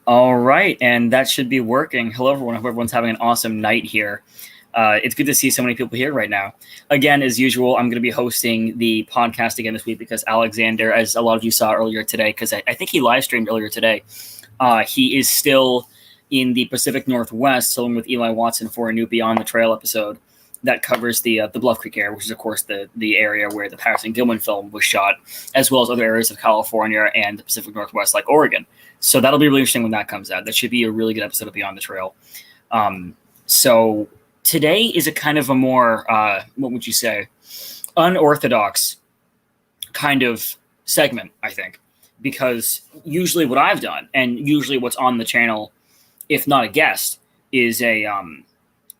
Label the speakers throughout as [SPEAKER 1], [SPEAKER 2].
[SPEAKER 1] All right, and that should be working. Hello, everyone. I hope everyone's having an awesome night here. It's good to see so many people here right now. Again, as usual, I'm going to be hosting the podcast again this week because Alexander, as a lot of you saw earlier today, because I think he live streamed earlier today, he is still in the Pacific Northwest, along with Eli Watson for a new Beyond the Trail episode that covers the Bluff Creek area, which is, of course, the area where the Patterson Gilman film was shot, as well as other areas of California and the Pacific Northwest, like Oregon. So that'll be really interesting when that comes out. That should be a really good episode of Beyond the Trail. So today is a kind of a more, what would you say, unorthodox kind of segment, I think, because usually what I've done, and usually what's on the channel, if not a guest, is a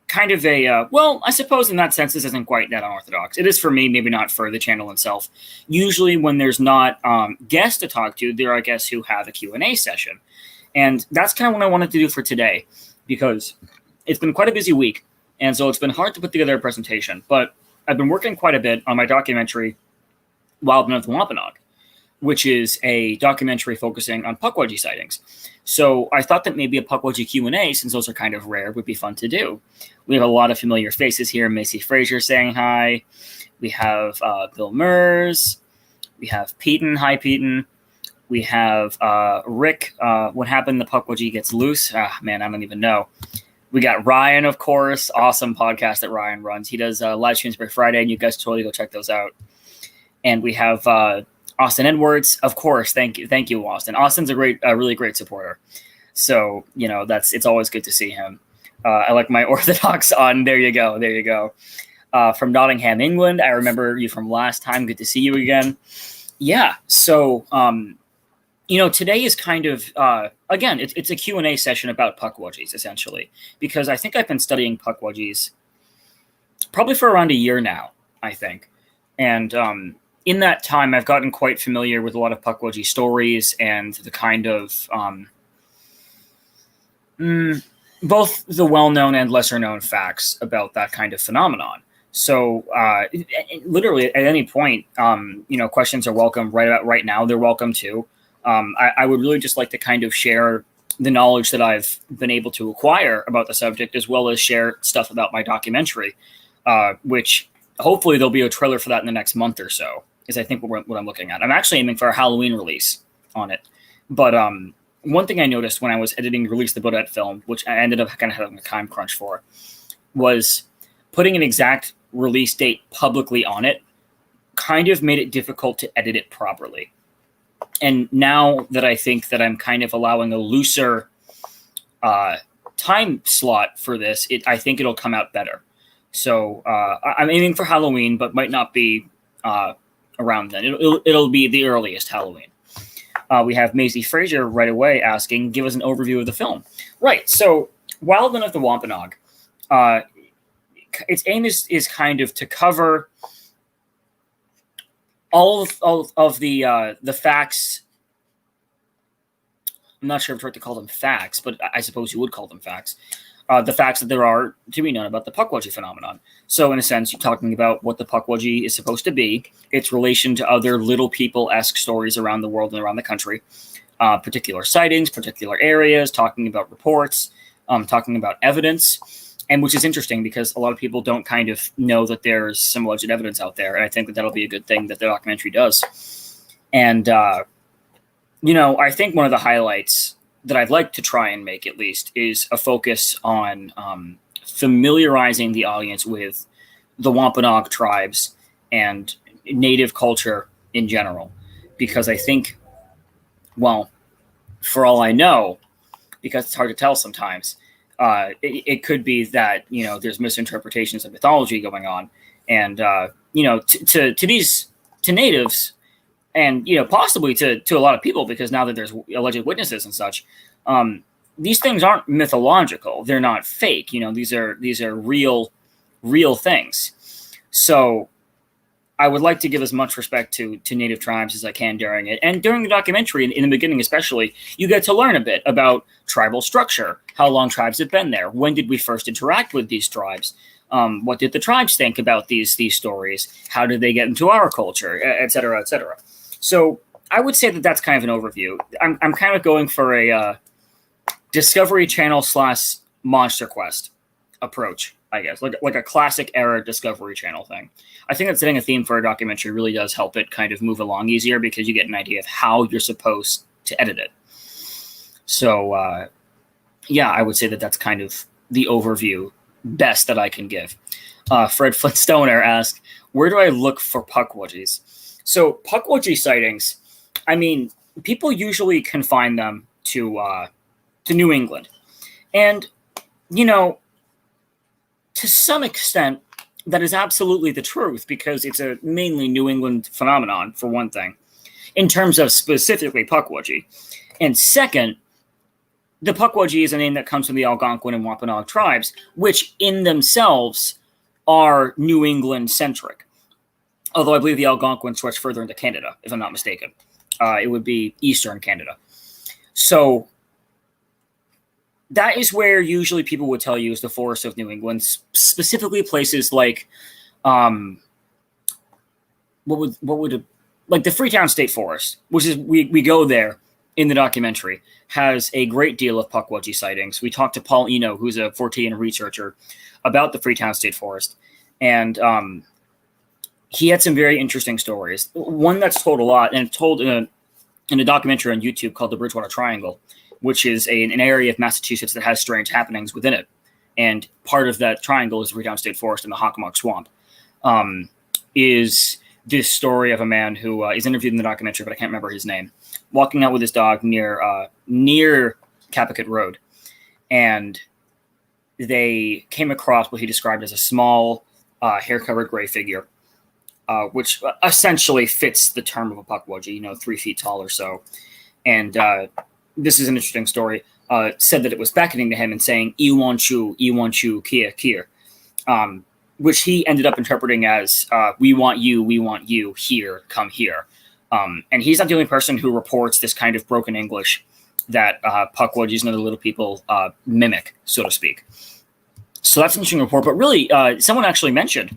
[SPEAKER 1] kind of a, well, I suppose in that sense, this isn't quite that unorthodox. It is for me, maybe not for the channel itself. Usually when there's not guests to talk to, there are guests who have a Q&A session. And that's kind of what I wanted to do for today, because it's been quite a busy week. And so it's been hard to put together a presentation. But I've been working quite a bit on my documentary, Wildmen of the Wampanoag, which is a documentary focusing on pukwudgie sightings. So I thought that maybe a pukwudgie Q&A, since those are kind of rare, would be fun to do. We have a lot of familiar faces here. Macy Fraser saying hi. We have Bill Mers. We have Peyton. Hi, Peyton. We have Rick. What happened? The pukwudgie gets loose. Man, I don't even know. We got Ryan, of course. Awesome podcast that Ryan runs. He does live streams every Friday, and you guys totally go check those out. And we have Austin Edwards, of course. Thank you, Austin. Austin's a really great supporter. So it's always good to see him. I like my Orthodox on. There you go. From Nottingham, England. I remember you from last time. Good to see you again. Yeah. So today is kind of again, it's a Q&A session about pukwudgies essentially, because I think I've been studying pukwudgies probably for around a year now. I think, and in that time, I've gotten quite familiar with a lot of pukwudgie stories and the kind of both the well-known and lesser-known facts about that kind of phenomenon. So literally at any point, questions are welcome. Right now, they're welcome too. I would really just like to kind of share the knowledge that I've been able to acquire about the subject, as well as share stuff about my documentary, which hopefully there'll be a trailer for that in the next month or so, is I think what I'm looking at. I'm actually aiming for a Halloween release on it. But one thing I noticed when I was editing Release the Bodette film, which I ended up kind of having a time crunch for, was putting an exact release date publicly on it kind of made it difficult to edit it properly. And now that I think that I'm kind of allowing a looser time slot for this, I think it'll come out better. So I'm aiming for Halloween, but might not be around then. It'll be the earliest Halloween. We have Maisie Fraser right away asking, give us an overview of the film. Right, so Wildmen of the Wampanoag, its aim is kind of to cover all of the facts. I'm not sure if it's right to call them facts, but I suppose you would call them facts. The facts that there are to be known about the pukwudgie phenomenon. So in a sense, you're talking about what the pukwudgie is supposed to be, its relation to other little people-esque stories around the world and around the country, particular sightings, particular areas, talking about reports, talking about evidence, and which is interesting because a lot of people don't kind of know that there's some alleged evidence out there, and I think that that'll be a good thing that the documentary does. And, I think one of the highlights that I'd like to try and make, at least, is a focus on familiarizing the audience with the Wampanoag tribes and native culture in general. Because I think, well, for all I know, because it's hard to tell sometimes, it could be that, there's misinterpretations of mythology going on. And, to natives, and possibly to a lot of people, because now that there's alleged witnesses and such, these things aren't mythological. They're not fake. These are real things. So I would like to give as much respect to native tribes as I can during it. And during the documentary, in the beginning especially, you get to learn a bit about tribal structure, how long tribes have been there, when did we first interact with these tribes, what did the tribes think about these stories, how did they get into our culture, et cetera, et cetera. So I would say that that's kind of an overview. I'm kind of going for a Discovery Channel / Monster Quest approach, I guess, like a classic era Discovery Channel thing. I think that setting a theme for a documentary really does help it kind of move along easier because you get an idea of how you're supposed to edit it. So, yeah, I would say that that's kind of the overview best that I can give. Fred Flintstoner asked, where do I look for pukwudgies? So pukwudgie sightings, I mean, people usually confine them to New England. And, you know, to some extent, that is absolutely the truth because it's a mainly New England phenomenon, for one thing, in terms of specifically pukwudgie. And second, the pukwudgie is a name that comes from the Algonquin and Wampanoag tribes, which in themselves are New England-centric. Although I believe the Algonquin stretch further into Canada, if I'm not mistaken. It would be Eastern Canada. So that is where usually people would tell you is the forests of New England, specifically places like, like the Freetown State Forest, which is we go there in the documentary, has a great deal of pukwudgie sightings. We talked to Paul Eno, who's a Fortean researcher, about the Freetown State Forest, and he had some very interesting stories. One that's told a lot, and told in a documentary on YouTube called The Bridgewater Triangle, which is an area of Massachusetts that has strange happenings within it. And part of that triangle is the Freetown State Forest and the Hockomock Swamp. Is this story of a man who is interviewed in the documentary, but I can't remember his name, walking out with his dog near Cappoquet Road. And they came across what he described as a small, hair-covered gray figure, which essentially fits the term of a pukwudgie, 3 feet tall or so. And this is an interesting story. Said that it was beckoning to him and saying, "I want you, here," which he ended up interpreting as, we want you, here, come here. And he's not the only person who reports this kind of broken English that pukwudgies and other little people mimic, so to speak. So that's an interesting report. But really, someone actually mentioned,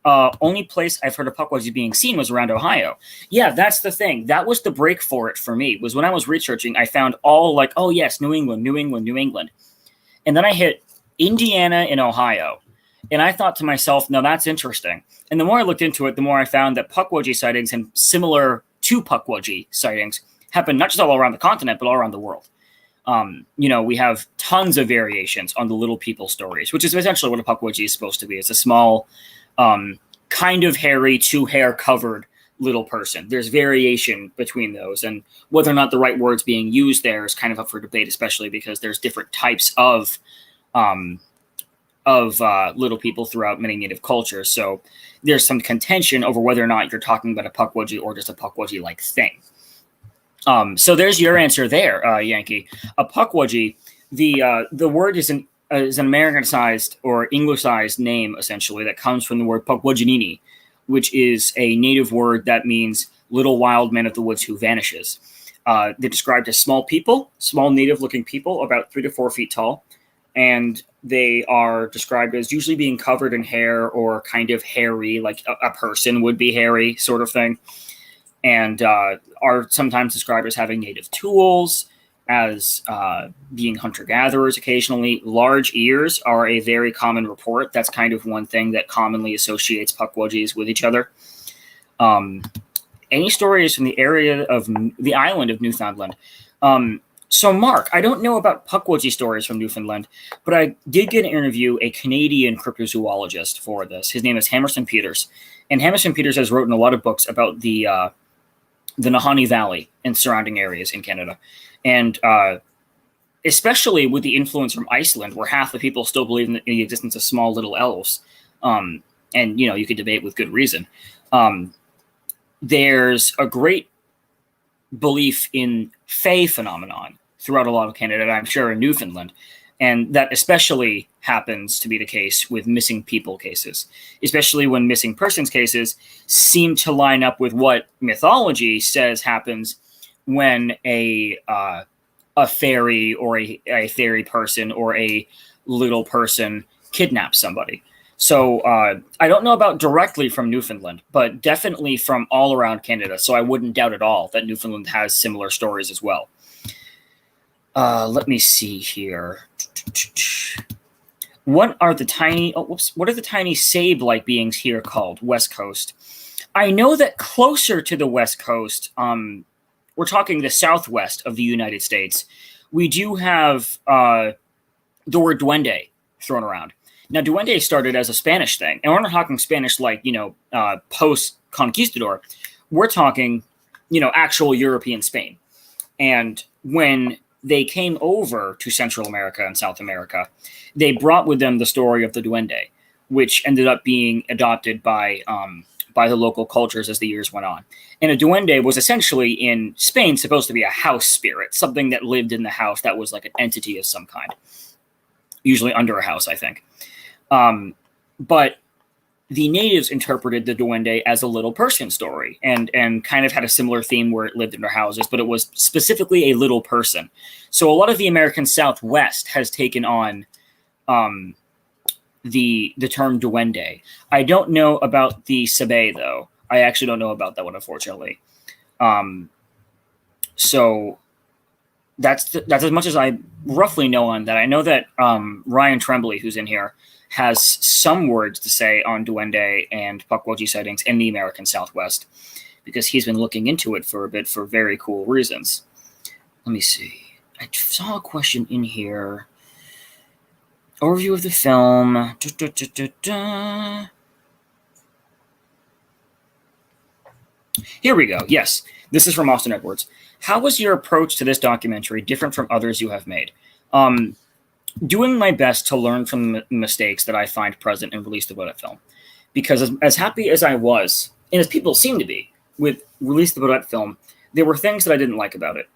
[SPEAKER 1] only place I've heard of pukwudgies being seen was around Ohio. Yeah, that's the thing. That was the break for it for me, was when I was researching, I found all like, oh yes, New England. And then I hit Indiana and Ohio. And I thought to myself, no, that's interesting. And the more I looked into it, the more I found that pukwudgie sightings and similar to pukwudgie sightings happen not just all around the continent, but all around the world. We have tons of variations on the little people stories, which is essentially what a pukwudgie is supposed to be. It's a small, kind of hairy, 2-hair covered little person. There's variation between those, and whether or not the right word's being used there is kind of up for debate, especially because there's different types of little people throughout many native cultures. So there's some contention over whether or not you're talking about a pukwudgie or just a pukwudgie-like thing. So there's your answer there, Yankee. A pukwudgie, the word is an Americanized or Anglicized name, essentially, that comes from the word pukwudgienini, which is a native word that means little wild man of the woods who vanishes. They're described as small people, small native-looking people, about 3 to 4 feet tall, and they are described as usually being covered in hair or kind of hairy, like a person would be hairy, sort of thing, and are sometimes described as having native tools, as being hunter-gatherers occasionally. Large ears are a very common report. That's kind of one thing that commonly associates pukwudgies with each other. Any stories from the area of the island of Newfoundland? So, Mark, I don't know about pukwudgie stories from Newfoundland, but I did get an interview a Canadian cryptozoologist for this. His name is Hammerson Peters. And Hammerson Peters has written a lot of books about the Nahanni Valley and surrounding areas in Canada. And especially with the influence from Iceland, where half the people still believe in the existence of small little elves. And, you could debate with good reason. There's a great belief in Fae phenomenon throughout a lot of Canada, and I'm sure in Newfoundland. And that especially happens to be the case with missing people cases, especially when missing persons cases seem to line up with what mythology says happens when a fairy or a fairy person or a little person kidnaps somebody. So I don't know about directly from Newfoundland, but definitely from all around Canada. So I wouldn't doubt at all that Newfoundland has similar stories as well. Let me see here. What are the tiny Sabe-like beings here called? West Coast. I know that closer to the West Coast, we're talking the southwest of the United States, we do have the word duende thrown around. Now, duende started as a Spanish thing, and we're not talking Spanish like, post-conquistador. We're talking, actual European Spain. And when they came over to Central America and South America, they brought with them the story of the duende, which ended up being adopted by the local cultures as the years went on. And a duende was essentially in Spain supposed to be a house spirit, something that lived in the house that was like an entity of some kind, usually under a house, I think. But the natives interpreted the duende as a little person story and kind of had a similar theme where it lived in their houses, but it was specifically a little person. So a lot of the American Southwest has taken on the term duende. I don't know about the Sabe, though. I actually don't know about that one, unfortunately. So that's as much as I roughly know on that. I know that Ryan Tremblay, who's in here, has some words to say on duende and pukwudgie sightings in the American Southwest, because he's been looking into it for a bit for very cool reasons. Let me see. I saw a question in here. Overview of the film. Here we go. Yes, this is from Austin Edwards. How was your approach to this documentary different from others you have made? Doing my best to learn from the mistakes that I find present in Release the Bodette film. Because as happy as I was, and as people seem to be, with Release the Bodette film, there were things that I didn't like about it.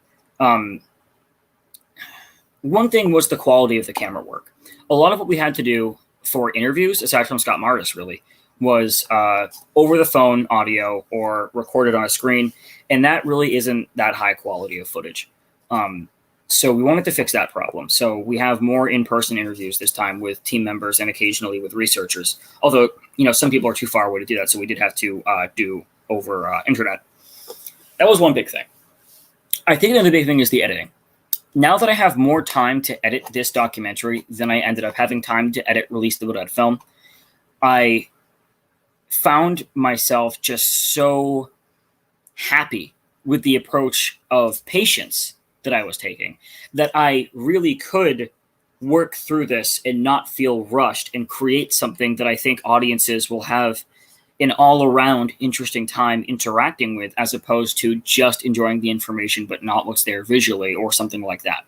[SPEAKER 1] One thing was the quality of the camera work. A lot of what we had to do for interviews, aside from Scott Martis, really, was over the phone audio or recorded on a screen, and that really isn't that high quality of footage. So we wanted to fix that problem. So we have more in-person interviews this time with team members and occasionally with researchers. Although, some people are too far away to do that, so we did have to do over internet. That was one big thing. I think another big thing is the editing. Now that I have more time to edit this documentary than I ended up having time to edit Release the Bodette film, I found myself just so happy with the approach of patience that I was taking, that I really could work through this and not feel rushed and create something that I think audiences will have an all-around interesting time interacting with, as opposed to just enjoying the information but not what's there visually or something like that.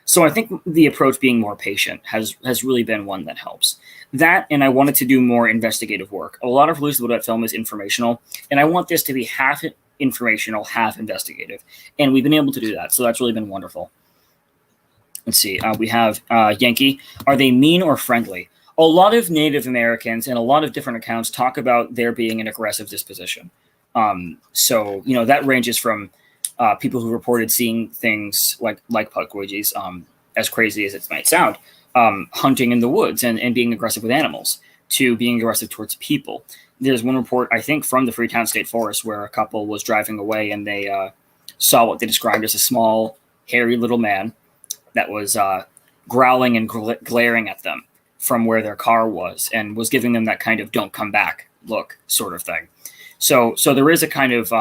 [SPEAKER 1] So I think the approach being more patient has really been one that helps. That, and I wanted to do more investigative work. A lot of Release the Bodette film is informational, and I want this to be half informational, half investigative. And we've been able to do that, so that's really been wonderful. Let's see. We have Yankee. Are they mean or friendly? A lot of Native Americans and a lot of different accounts talk about there being an aggressive disposition. So, that ranges from people who reported seeing things like pukwudgies, as crazy as it might sound, hunting in the woods and being aggressive with animals, to being aggressive towards people. There's one report, I think, from the Freetown State Forest where a couple was driving away and they saw what they described as a small, hairy little man that was growling and glaring at them from where their car was and was giving them that kind of "don't come back" look sort of thing. So there is a kind of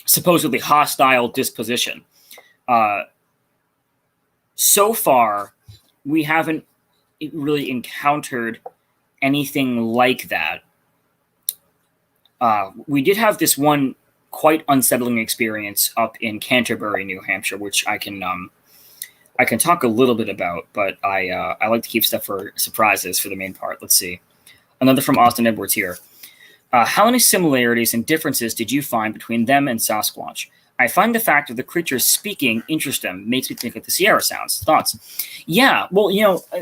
[SPEAKER 1] supposedly hostile disposition. So far, we haven't really encountered anything like that. We did have this one quite unsettling experience up in Canterbury, New Hampshire, which I can talk a little bit about, but I like to keep stuff for surprises for the main part. Let's see. Another from Austin Edwards here. How many similarities and differences did you find between them and Sasquatch? I find the fact of the creatures speaking interesting, makes me think of the Sierra sounds. Thoughts? Yeah, well,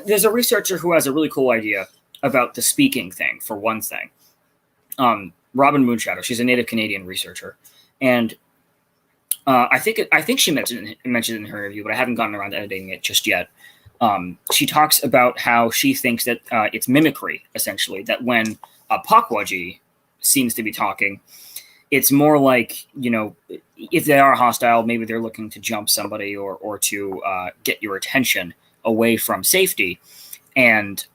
[SPEAKER 1] there's a researcher who has a really cool idea about the speaking thing, for one thing. Robin Moonshadow, she's a native Canadian researcher. And I think she mentioned it in her interview, but I haven't gotten around to editing it just yet. She talks about how she thinks that it's mimicry, essentially, that when a pukwudgie seems to be talking, It's more like, if they are hostile, maybe they're looking to jump somebody or to get your attention away from safety. And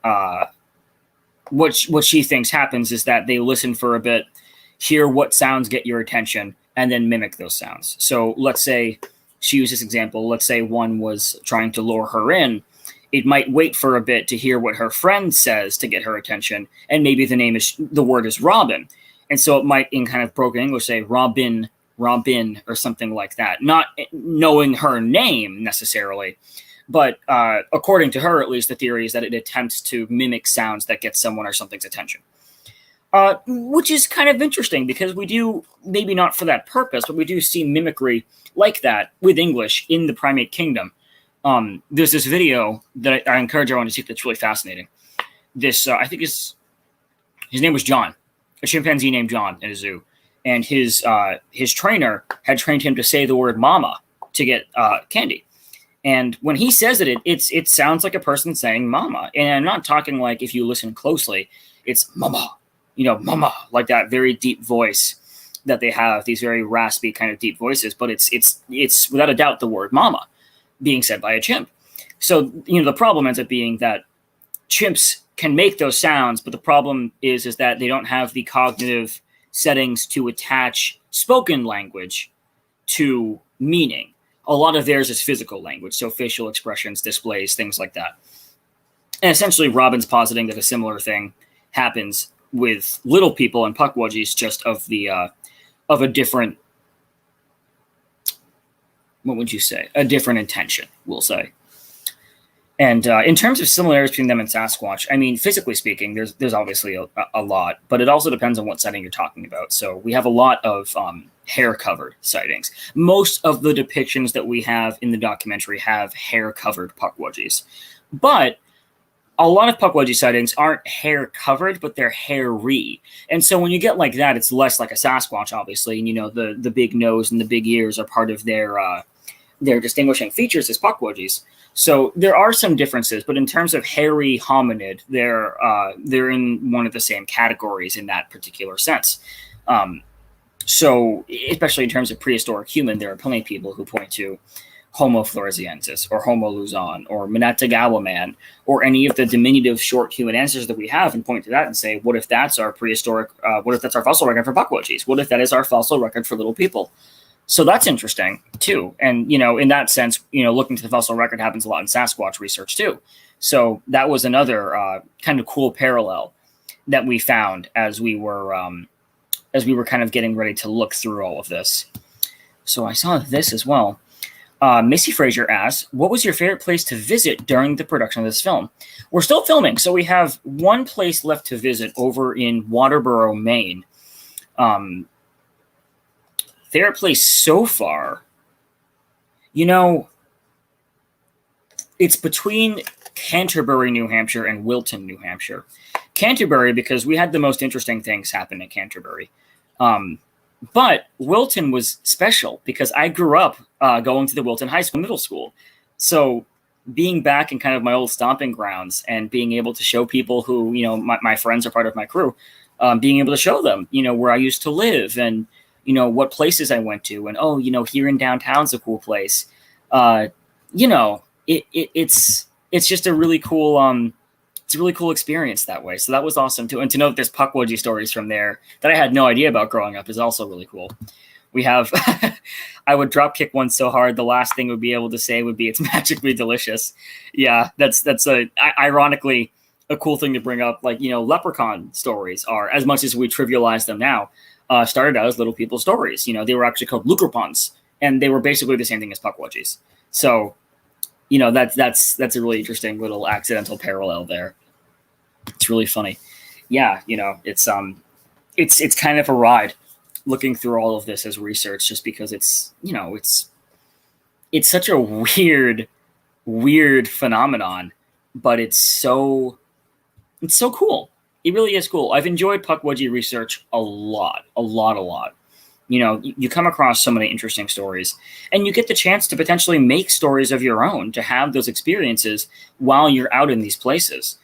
[SPEAKER 1] what she thinks happens is that they listen for a bit, hear what sounds get your attention, and then mimic those sounds. So let's say she used this example. Let's say one was trying to lure her in. It might wait for a bit to hear what her friend says to get her attention, and maybe the word is Robin. And so it might, in kind of broken English, say Robin, Robin, or something like that. Not knowing her name necessarily, but according to her, at least, the theory is that it attempts to mimic sounds that get someone or something's attention. Which is kind of interesting because we do, maybe not for that purpose, but we do see mimicry like that with English in the primate kingdom. There's this video that I encourage everyone to see that's really fascinating. This, I think his name was John, a chimpanzee named John at a zoo. And his trainer had trained him to say the word mama to get candy. And when he says it sounds like a person saying mama. And I'm not talking like, if you listen closely, it's mama, mama, like that very deep voice that they have, these very raspy kind of deep voices. But it's without a doubt the word mama being said by a chimp. So, the problem ends up being that chimps can make those sounds, but the problem is that they don't have the cognitive settings to attach spoken language to meaning. A lot of theirs is physical language, so facial expressions, displays, things like that. And essentially, Robin's positing that a similar thing happens with little people and pukwudgies, just of a different, what would you say? A different intention, we'll say. And in terms of similarities between them and Sasquatch, I mean, physically speaking, there's obviously a lot, but it also depends on what setting you're talking about. So we have a lot of hair-covered sightings. Most of the depictions that we have in the documentary have hair-covered pukwudgies. But a lot of pukwudgie sightings aren't hair-covered, but they're hairy. And so when you get like that, it's less like a Sasquatch, obviously. And, the big nose and the big ears are part of their distinguishing features as pukwudgies. So there are some differences, but in terms of hairy hominid, they're in one of the same categories in that particular sense. So especially in terms of prehistoric human, there are plenty of people who point to Homo floresiensis or Homo luzon or Manatagawa man or any of the diminutive short human ancestors that we have and point to that and say, what if that's our prehistoric, what if that's our fossil record for pukwudgies? What if that is our fossil record for little people? So that's interesting, too. And, in that sense, looking to the fossil record happens a lot in Sasquatch research, too. So that was another kind of cool parallel that we found as we were kind of getting ready to look through all of this. So I saw this as well. Missy Fraser asks, what was your favorite place to visit during the production of this film? We're still filming, so we have one place left to visit over in Waterboro, Maine. Favorite place so far, it's between Canterbury, New Hampshire, and Wilton, New Hampshire. Canterbury, because we had the most interesting things happen in Canterbury. But Wilton was special because I grew up going to the Wilton High School middle school. So being back in kind of my old stomping grounds and being able to show people who, my friends are part of my crew, being able to show them, where I used to live and, what places I went to, and here in downtown's a cool place. It's just a really cool it's a really cool experience that way. So that was awesome too. And to know that there's pukwudgie stories from there that I had no idea about growing up is also really cool. We have I would drop kick one so hard the last thing we'd be able to say would be it's magically delicious. Yeah, that's ironically a cool thing to bring up. Like, leprechaun stories are, as much as we trivialize them now, started out as little people stories. They were actually called lucrepons, and they were basically the same thing as pukwudgies. So, that's a really interesting little accidental parallel there. It's really funny. Yeah, it's kind of a ride looking through all of this as research, just because it's such a weird phenomenon, but it's so cool. It really is cool. I've enjoyed pukwudgie research a lot. You come across so many interesting stories, and you get the chance to potentially make stories of your own, to have those experiences while you're out in these places.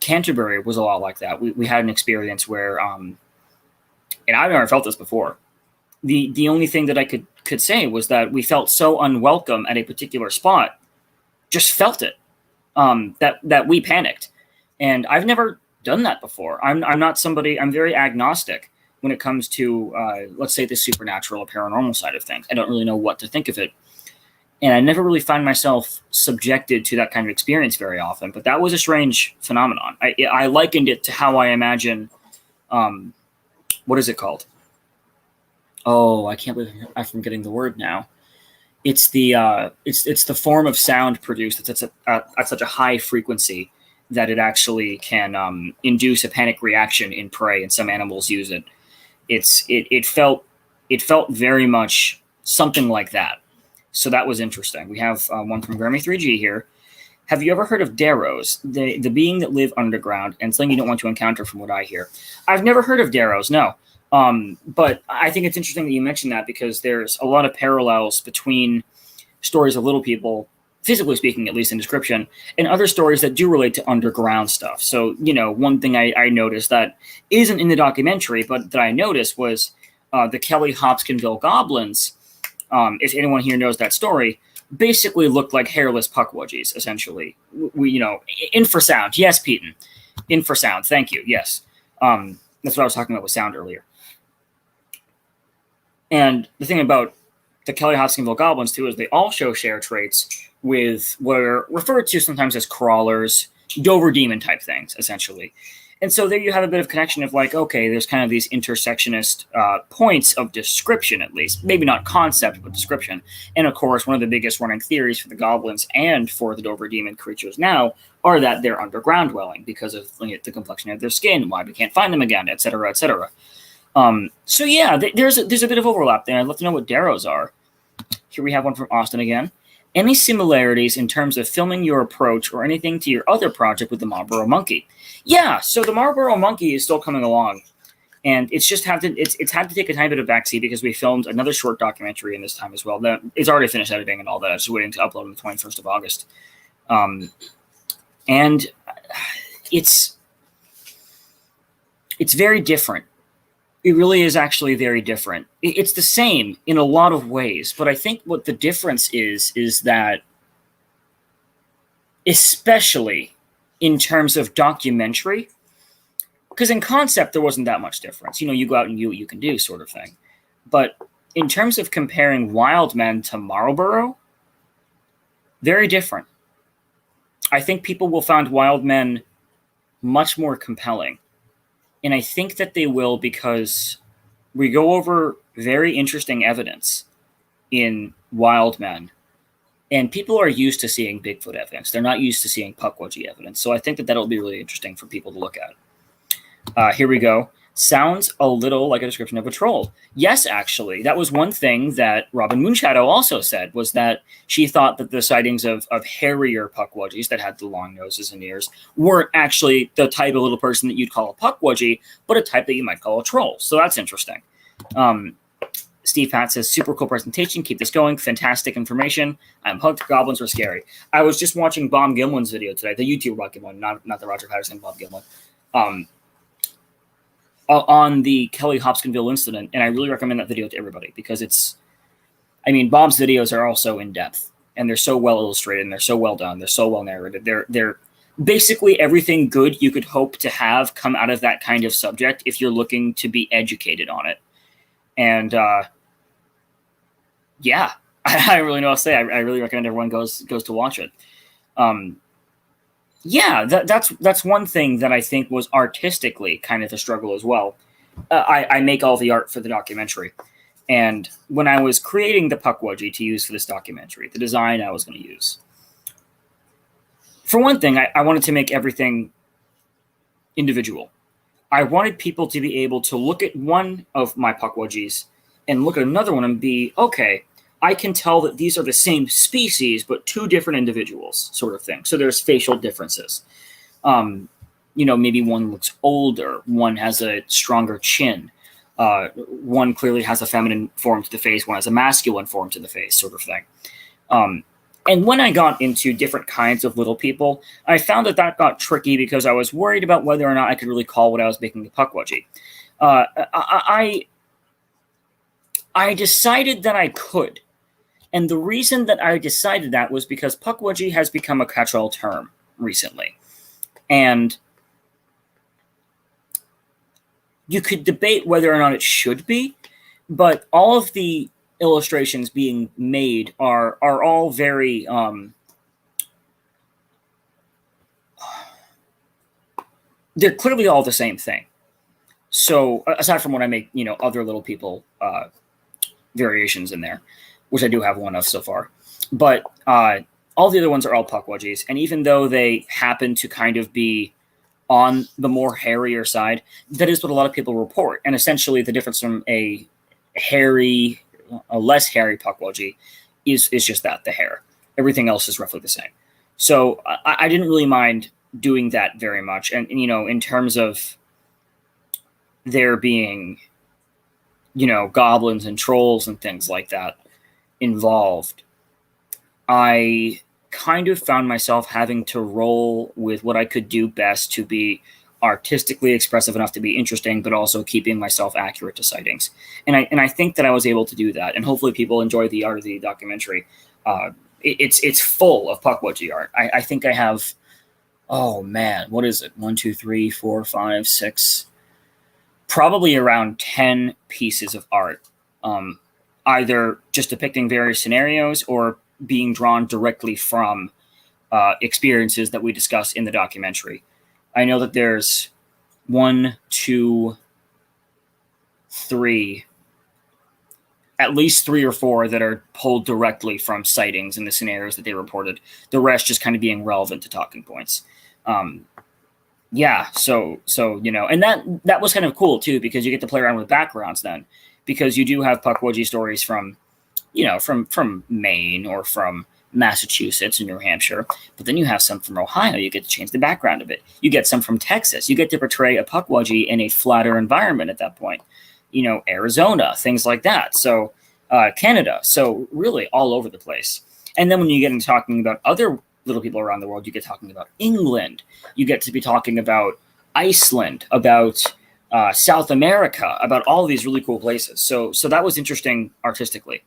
[SPEAKER 1] Canterbury was a lot like that. We had an experience where and I've never felt this before. The only thing that I could say was that we felt so unwelcome at a particular spot, just felt it, that we panicked. And I've never done that before. I'm not somebody, I'm very agnostic when it comes to, let's say, the supernatural or paranormal side of things. I don't really know what to think of it. And I never really find myself subjected to that kind of experience very often. But that was a strange phenomenon. I likened it to how I imagine, what is it called? Oh, I can't believe I'm forgetting the word now. It's the it's the form of sound produced at such a high frequency that it actually can induce a panic reaction in prey, and some animals use it. It felt very much something like that. So that was interesting. We have one from Grammy 3G here. Have you ever heard of Darrows, the being that live underground, and something you don't want to encounter from what I hear? I've never heard of Darrows, no. But I think it's interesting that you mentioned that, because there's a lot of parallels between stories of little people, physically speaking, at least in description, and other stories that do relate to underground stuff. So, one thing I noticed that isn't in the documentary, but that I noticed was the Kelly Hopkinsville goblins, if anyone here knows that story, basically looked like hairless pukwudgies, essentially. Infrasound. Yes, Peyton. Infrasound. Thank you. Yes. That's what I was talking about with sound earlier. And the thing about the Kelly Hopkinsville goblins, too, is they all share traits with what are referred to sometimes as crawlers, Dover demon type things, essentially. And so there you have a bit of connection of like, okay, there's kind of these intersectionist points of description, at least. Maybe not concept, but description. And of course, one of the biggest running theories for the goblins and for the Dover demon creatures now are that they're underground dwelling because of the complexion of their skin, why we can't find them again, et cetera, et cetera. So yeah, there's a bit of overlap there. I'd love to know what Darrows are. Here we have one from Austin again. Any similarities in terms of filming your approach or anything to your other project with the Marlboro monkey? Yeah, so the Marlboro monkey is still coming along, and it's just had to take a tiny bit of backseat because we filmed another short documentary in this time as well. That it's already finished editing and all that. I'm just waiting to upload on the 21st of August. And it's very different. It really is actually very different. It's the same in a lot of ways, but I think what the difference is that, especially in terms of documentary, because in concept there wasn't that much difference. You go out and you can do sort of thing. But in terms of comparing Wildmen to Marlboro, very different. I think people will find Wildmen much more compelling. And I think that they will because we go over very interesting evidence in Wildmen. And people are used to seeing Bigfoot evidence. They're not used to seeing pukwudgie evidence. So I think that that'll be really interesting for people to look at. Here we go. Sounds a little like a description of a troll. Yes, actually. That was one thing that Robin Moonshadow also said, was that she thought that the sightings of hairier pukwudgies that had the long noses and ears weren't actually the type of little person that you'd call a pukwudgie, but a type that you might call a troll. So that's interesting. Steve Pat says, super cool presentation. Keep this going. Fantastic information. I'm hooked. Goblins are scary. I was just watching Bob Gimlin's video today, the YouTuber Bob Gimlin, not the Roger Patterson Bob Gimlin. On the Kelly Hopkinsville incident, and I really recommend that video to everybody because Bob's videos are also in depth, and they're so well illustrated, and they're so well done, they're so well narrated. They're basically everything good you could hope to have come out of that kind of subject if you're looking to be educated on it. And yeah, I really know what to say. I really recommend everyone goes to watch it. Yeah, that's one thing that I think was artistically kind of a struggle as well. I make all the art for the documentary. And when I was creating the pukwudgie to use for this documentary, the design I was going to use, for one thing, I wanted to make everything individual. I wanted people to be able to look at one of my pukwudgies and look at another one and be, okay, I can tell that these are the same species, but two different individuals, sort of thing. So there's facial differences. Maybe one looks older, one has a stronger chin, one clearly has a feminine form to the face, one has a masculine form to the face, sort of thing. And when I got into different kinds of little people, I found that got tricky because I was worried about whether or not I could really call what I was making a pukwudgie. I decided that I could. And the reason that I decided that was because pukwudgie has become a catch-all term recently. And you could debate whether or not it should be, but all of the illustrations being made are all very they're clearly all the same thing. So aside from when I make other little people variations in there, which I do have one of so far, but all the other ones are all pukwudgies, and even though they happen to kind of be on the more hairier side, that is what a lot of people report. And essentially, the difference from a less hairy pukwudgie is just that, the hair. Everything else is roughly the same. So I didn't really mind doing that very much. And in terms of there being, goblins and trolls and things like that involved, I kind of found myself having to roll with what I could do best to be artistically expressive enough to be interesting, but also keeping myself accurate to sightings. And I think that I was able to do that. And hopefully people enjoy the art of the documentary. It's full of pukwudgie art. I think I have, oh man, what is it? 1, 2, 3, 4, 5, 6, probably around 10 pieces of art, either just depicting various scenarios or being drawn directly from experiences that we discuss in the documentary. I know that there's 1, 2, 3, at least 3 or 4 that are pulled directly from sightings and the scenarios that they reported. The rest just kind of being relevant to talking points. Yeah, so and that was kind of cool too, because you get to play around with backgrounds then, because you do have pukwudgie stories from from Maine or from Massachusetts and New Hampshire, but then you have some from Ohio. You get to change the background a bit. You get some from Texas. You get to portray a pukwudgie in a flatter environment at that point. Arizona, things like that. So Canada. So really all over the place. And then when you get into talking about other little people around the world, you get talking about England. You get to be talking about Iceland, about South America, about all of these really cool places. So that was interesting artistically.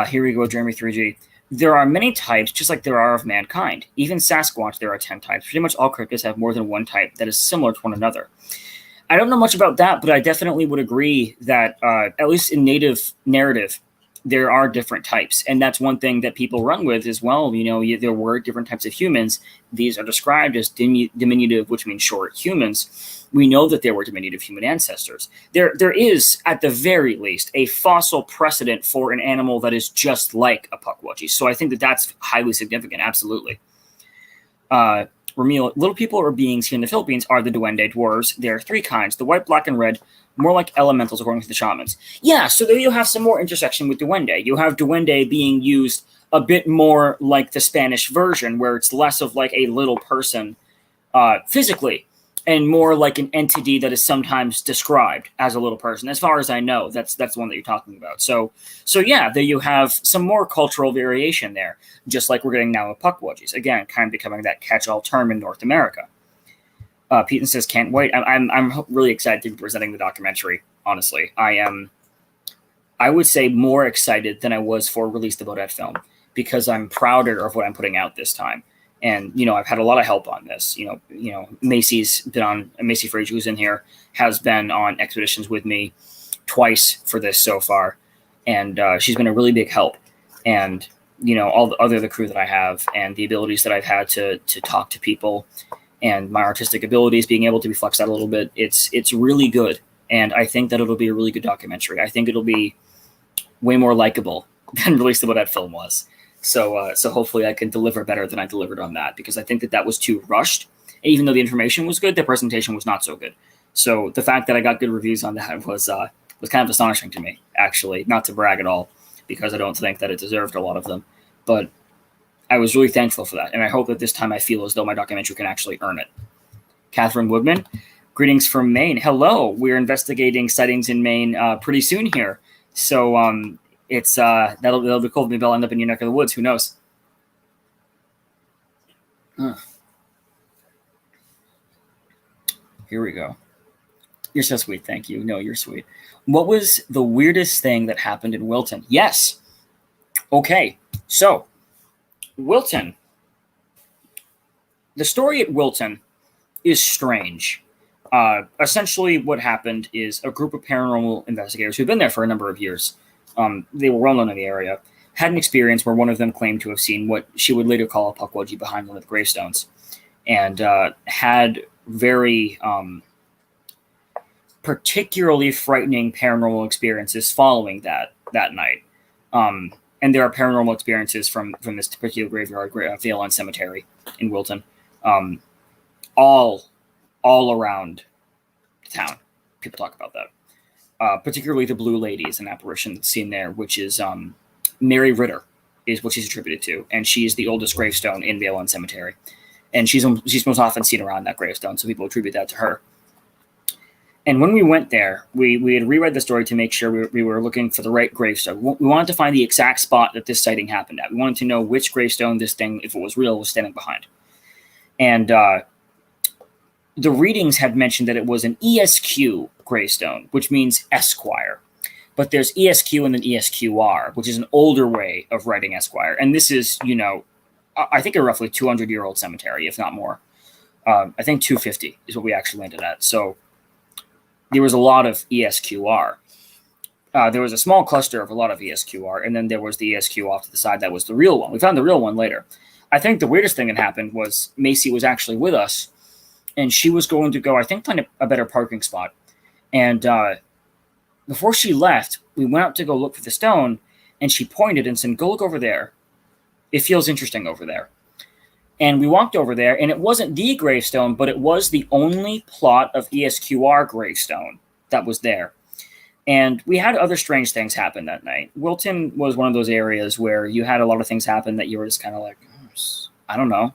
[SPEAKER 1] Here we go, Jeremy 3G. There are many types, just like there are of mankind. Even Sasquatch, there are 10 types. Pretty much all cryptids have more than one type that is similar to one another. I don't know much about that, but I definitely would agree that, at least in native narrative, there are different types. And that's one thing that people run with as well. There were different types of humans. These are described as diminutive, which means short humans. We know that there were diminutive human ancestors. There is, at the very least, a fossil precedent for an animal that is just like a pukwudgie. So I think that that's highly significant, absolutely. Ramil, little people or beings here in the Philippines are the duende dwarves. There are 3 kinds: the white, black, and red, more like elementals according to the shamans. Yeah, so there you have some more intersection with duende. You have duende being used a bit more like the Spanish version, where it's less of like a little person physically, and more like an entity that is sometimes described as a little person. As far as I know, that's the one that you're talking about. So yeah, there you have some more cultural variation there, just like we're getting now with pukwudgies. Again, kind of becoming that catch-all term in North America. Peyton says, "Can't wait." I'm really excited to be presenting the documentary. Honestly, I am. I would say more excited than I was for Release the Bodette film, because I'm prouder of what I'm putting out this time. And I've had a lot of help on this. Macy's been on. Macy Frage, who's in here, has been on expeditions with me twice for this so far, and she's been a really big help. And all the crew that I have, and the abilities that I've had to talk to people, and my artistic abilities being able to be flexed out a little bit. It's really good, and I think that it'll be a really good documentary. I think it'll be way more likable than Release the Bodette film was. So hopefully I can deliver better than I delivered on that, because I think that was too rushed. And even though the information was good, the presentation was not so good. So the fact that I got good reviews on that was kind of astonishing to me, actually. Not to brag at all, because I don't think that it deserved a lot of them. But I was really thankful for that, and I hope that this time I feel as though my documentary can actually earn it. Catherine Woodman, greetings from Maine. Hello, we're investigating sightings in Maine pretty soon here. So it's that'll be cool. Maybe I'll end up in your neck of the woods. Who knows? Here we go. You're so sweet. Thank you. No, you're sweet. What was the weirdest thing that happened in Wilton? Yes. Okay. So, Wilton. The story at Wilton is strange. Essentially, what happened is a group of paranormal investigators who've been there for a number of years, they were well known in the area, had an experience where one of them claimed to have seen what she would later call a pukwudgie behind one of the gravestones, and had very particularly frightening paranormal experiences following that night. And there are paranormal experiences from this particular graveyard, Vale Cemetery in Wilton, all around town. People talk about that. Particularly the Blue Lady is an apparition that's seen there, which is Mary Ritter is what she's attributed to, and she's the oldest gravestone in Vale Cemetery, and she's most often seen around that gravestone, so people attribute that to her. And when we went there, we had reread the story to make sure we were looking for the right gravestone. We wanted to find the exact spot that this sighting happened at. We wanted to know which gravestone this thing, if it was real, was standing behind. And the readings had mentioned that it was an ESQ gravestone, which means Esquire. But there's ESQ and then ESQR, which is an older way of writing Esquire. And this is, I think a roughly 200-year-old cemetery, if not more. I think 250 is what we actually landed at. So there was a lot of ESQR. There was a small cluster of a lot of ESQR, and then there was the ESQ off to the side that was the real one. We found the real one later. I think the weirdest thing that happened was Macy was actually with us, and she was going to go, I think, find a better parking spot. And before she left, we went out to go look for the stone, and she pointed and said, "Go look over there. It feels interesting over there." And we walked over there, and it wasn't the gravestone, but it was the only plot of ESQR gravestone that was there. And we had other strange things happen that night. Wilton was one of those areas where you had a lot of things happen that you were just kind of like, I don't know.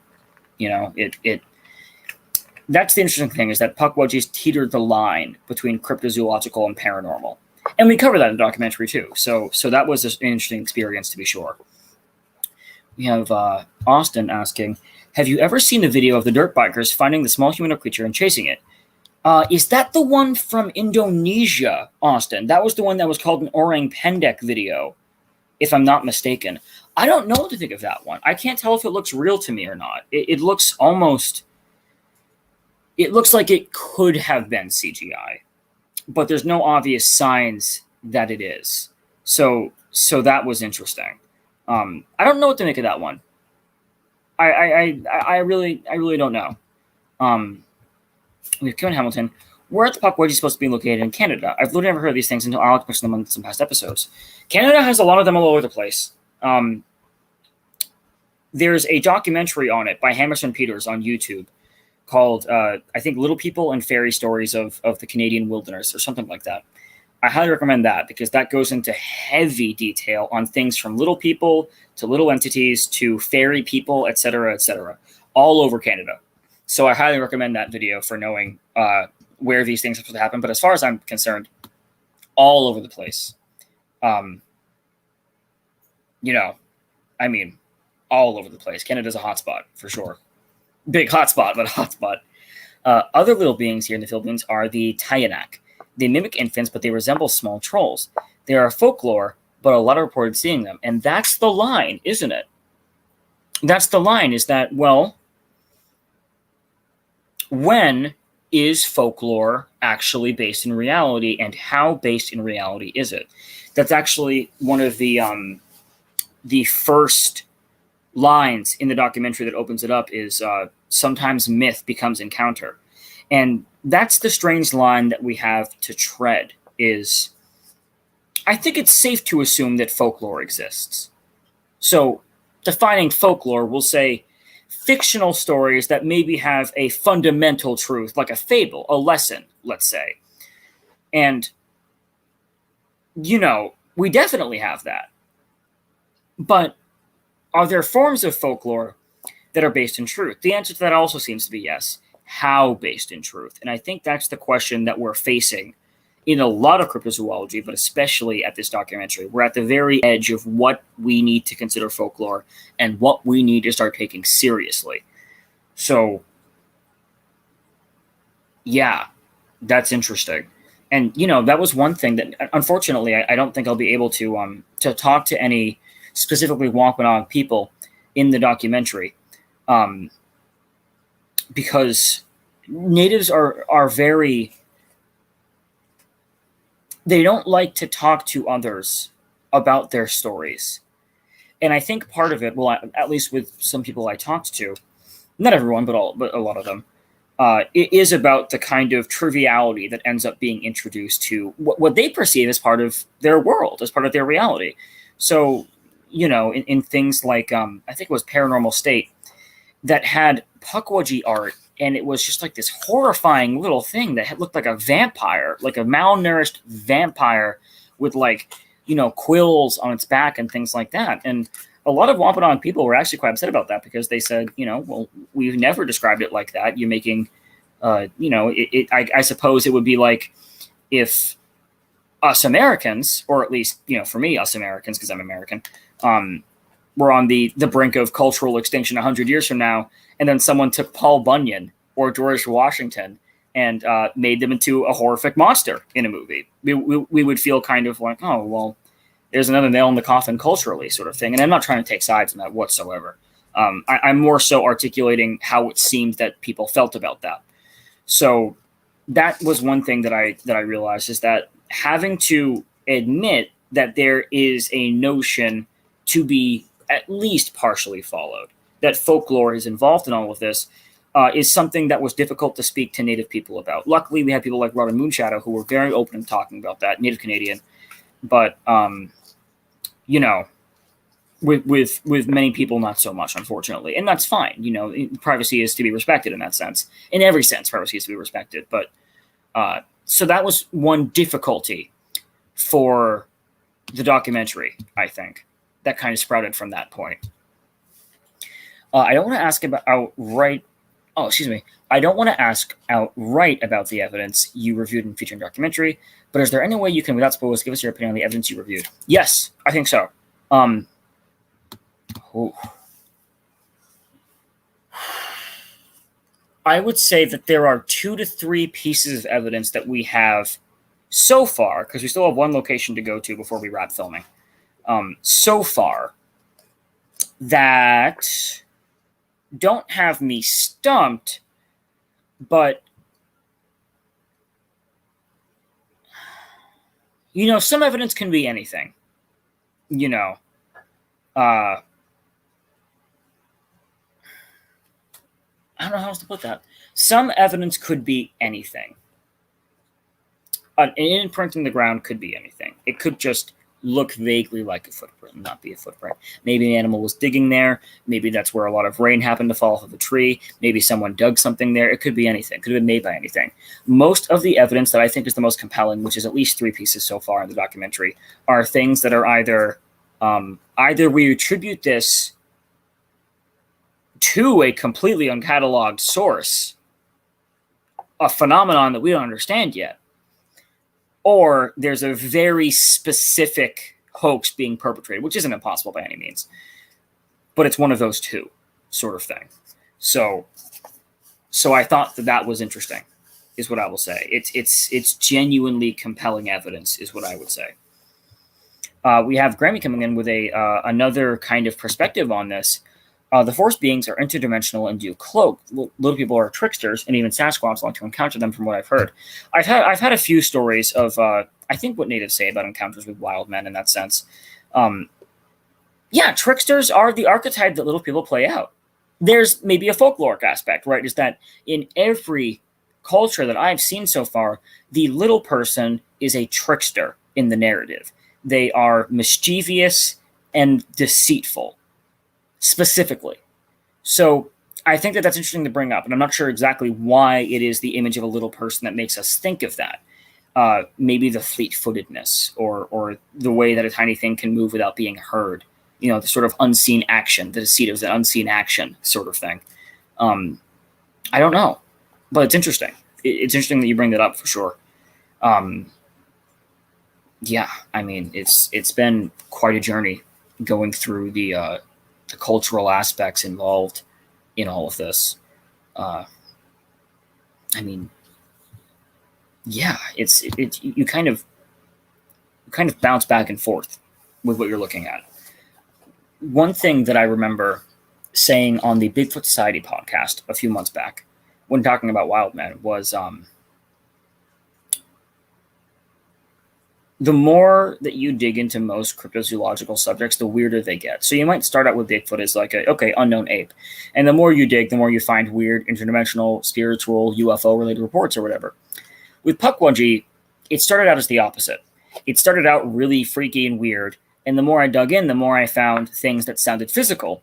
[SPEAKER 1] That's the interesting thing, is that pukwudgies teetered the line between cryptozoological and paranormal. And we cover that in the documentary too. So that was an interesting experience, to be sure. We have Austin asking, have you ever seen the video of the dirt bikers finding the small humanoid creature and chasing it? Is that the one from Indonesia, Austin? That was the one that was called an orang pendek video, if I'm not mistaken. I don't know what to think of that one. I can't tell if it looks real to me or not. It looks almost... It looks like it could have been CGI, but there's no obvious signs that it is. So that was interesting. I don't know what to make of that one. I really don't know. We have Kevin Hamilton. Where are the pukwudgies supposed to be located in Canada? I've literally never heard of these things until Aleks mentioned them on some past episodes. Canada has a lot of them all over the place. There's a documentary on it by Hammerson Peters on YouTube called, I think, Little People and Fairy Stories of the Canadian Wilderness, or something like that. I highly recommend that, because that goes into heavy detail on things from little people to little entities to fairy people, etc., all over Canada. So I highly recommend that video for knowing where these things are supposed to happen. But as far as I'm concerned, all over the place. All over the place. Canada's a hotspot, for sure. Big hotspot, but a hotspot. Other little beings here in the Philippines are the Tayanak. They mimic infants, but they resemble small trolls. They are folklore, but a lot of reported seeing them. And that's the line, isn't it? That's the line, is that, well, when is folklore actually based in reality, and how based in reality is it? That's actually one of the first lines in the documentary that opens it up is sometimes myth becomes encounter. And that's the strange line that we have to tread, is I think it's safe to assume that folklore exists. So defining folklore, we'll say fictional stories that maybe have a fundamental truth, like a fable, a lesson, let's say. And, we definitely have that. But are there forms of folklore that are based in truth? The answer to that also seems to be yes. How based in truth? And I think that's the question that we're facing in a lot of cryptozoology, but especially at this documentary. We're at the very edge of what we need to consider folklore and what we need to start taking seriously. So, yeah, That's interesting. And that was one thing that unfortunately I don't think I'll be able to talk to any specifically Wampanoag people in the documentary, um, because natives are very, they don't like to talk to others about their stories. And I think part of it, well, at least with some people I talked to, not everyone, but a lot of them, it is about the kind of triviality that ends up being introduced to what they perceive as part of their world, as part of their reality. So, in things like, I think it was Paranormal State, that had pukwudgie art, and it was just like this horrifying little thing that looked like a vampire, like a malnourished vampire with like quills on its back and things like that. And a lot of Wampanoag people were actually quite upset about that because they said, well, we've never described it like that. You're making, I suppose it would be like if us Americans, or at least for me, us Americans, because I'm American, we're on the brink of cultural extinction 100 years from now, and then someone took Paul Bunyan or George Washington and made them into a horrific monster in a movie. We would feel kind of like, oh, well, there's another nail in the coffin culturally, sort of thing. And I'm not trying to take sides in that whatsoever. I'm more so articulating how it seemed that people felt about that. So that was one thing that I realized, is that having to admit that there is a notion to be at least partially followed, that folklore is involved in all of this, is something that was difficult to speak to Native people about. Luckily, we had people like Robin Moonshadow who were very open in talking about that, Native Canadian. But with many people, not so much, unfortunately, and that's fine. Privacy is to be respected in that sense. In every sense, privacy is to be respected. But so that was one difficulty for the documentary, I think, that kind of sprouted from that point. I don't want to ask about outright. Oh, excuse me. I don't want to ask outright about the evidence you reviewed and featured in documentary, but is there any way you can, without spoilers, give us your opinion on the evidence you reviewed? Yes, I think so. I would say that there are 2 to 3 pieces of evidence that we have so far, because we still have one location to go to before we wrap filming. So far, that don't have me stumped, but some evidence can be anything. I don't know how else to put that. Some evidence could be anything. An imprint in the ground could be anything. It could just look vaguely like a footprint and not be a footprint. Maybe an animal was digging there. Maybe that's where a lot of rain happened to fall off of a tree. Maybe someone dug something there. It could be anything. It could have been made by anything. Most of the evidence that I think is the most compelling, which is at least 3 pieces so far in the documentary, are things that are either we attribute this to a completely uncatalogued source, a phenomenon that we don't understand yet, or there's a very specific hoax being perpetrated, which isn't impossible by any means, but it's one of those two sort of thing. So I thought that was interesting, is what I will say. It's genuinely compelling evidence, is what I would say. We have Grammy coming in with another kind of perspective on this. The forest beings are interdimensional and do cloak. Little people are tricksters, and even Sasquatch like to encounter them, from what I've heard. I've had a few stories of, I think, what natives say about encounters with wild men in that sense. Yeah, tricksters are the archetype that little people play out. There's maybe a folkloric aspect, right? Is that in every culture that I've seen so far, the little person is a trickster in the narrative. They are mischievous and deceitful, specifically. So I think that that's interesting to bring up, and I'm not sure exactly why it is the image of a little person that makes us think of that. Maybe the fleet-footedness, or the way that a tiny thing can move without being heard. The sort of unseen action, the deceit of the unseen action sort of thing. I don't know, but it's interesting. It's interesting that you bring that up, for sure. Yeah, I mean, it's been quite a journey going through the cultural aspects involved in all of this. I mean, yeah, you kind of bounce back and forth with what you're looking at. One thing that I remember saying on the Bigfoot Society podcast a few months back when talking about Wildmen was the more that you dig into most cryptozoological subjects, the weirder they get. So you might start out with Bigfoot as like unknown ape. And the more you dig, the more you find weird, interdimensional, spiritual, UFO-related reports or whatever. With pukwudgie, it started out as the opposite. It started out really freaky and weird, and the more I dug in, the more I found things that sounded physical.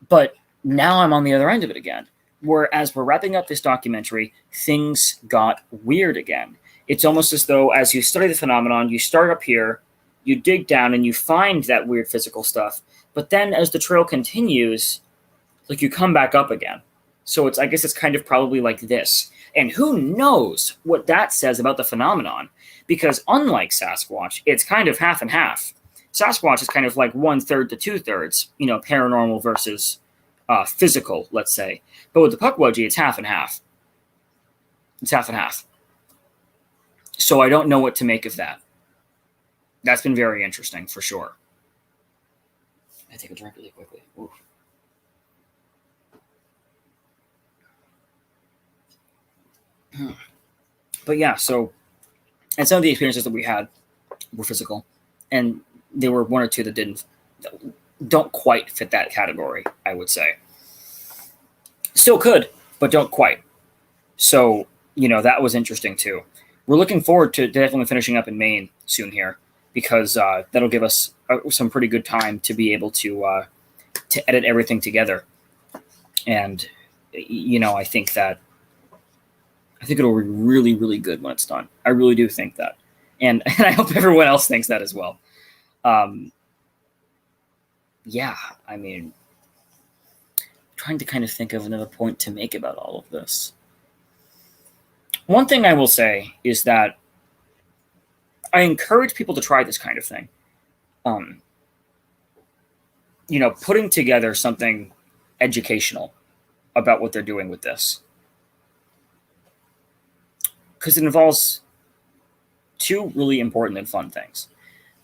[SPEAKER 1] But now I'm on the other end of it again, where as we're wrapping up this documentary, things got weird again. It's almost as though as you study the phenomenon, you start up here, you dig down, and you find that weird physical stuff. But then as the trail continues, like you come back up again. So I guess it's kind of probably like this. And who knows what that says about the phenomenon? Because unlike Sasquatch, it's kind of half and half. Sasquatch is kind of like 1/3 to 2/3, paranormal versus physical, let's say. But with the pukwudgie, it's half and half. It's half and half. So I don't know what to make of that. That's been very interesting, for sure. I take a drink really quickly. Oof. But yeah, so, and some of the experiences that we had were physical, and there were one or two that don't quite fit that category, I would say. Still could, but don't quite. So, that was interesting too. We're looking forward to definitely finishing up in Maine soon here, because that'll give us some pretty good time to be able to edit everything together. And, I think it'll be really, really good when it's done. I really do think that. And I hope everyone else thinks that as well. Yeah, I mean, trying to kind of think of another point to make about all of this. One thing I will say is that I encourage people to try this kind of thing. Putting together something educational about what they're doing with this. Because it involves two really important and fun things.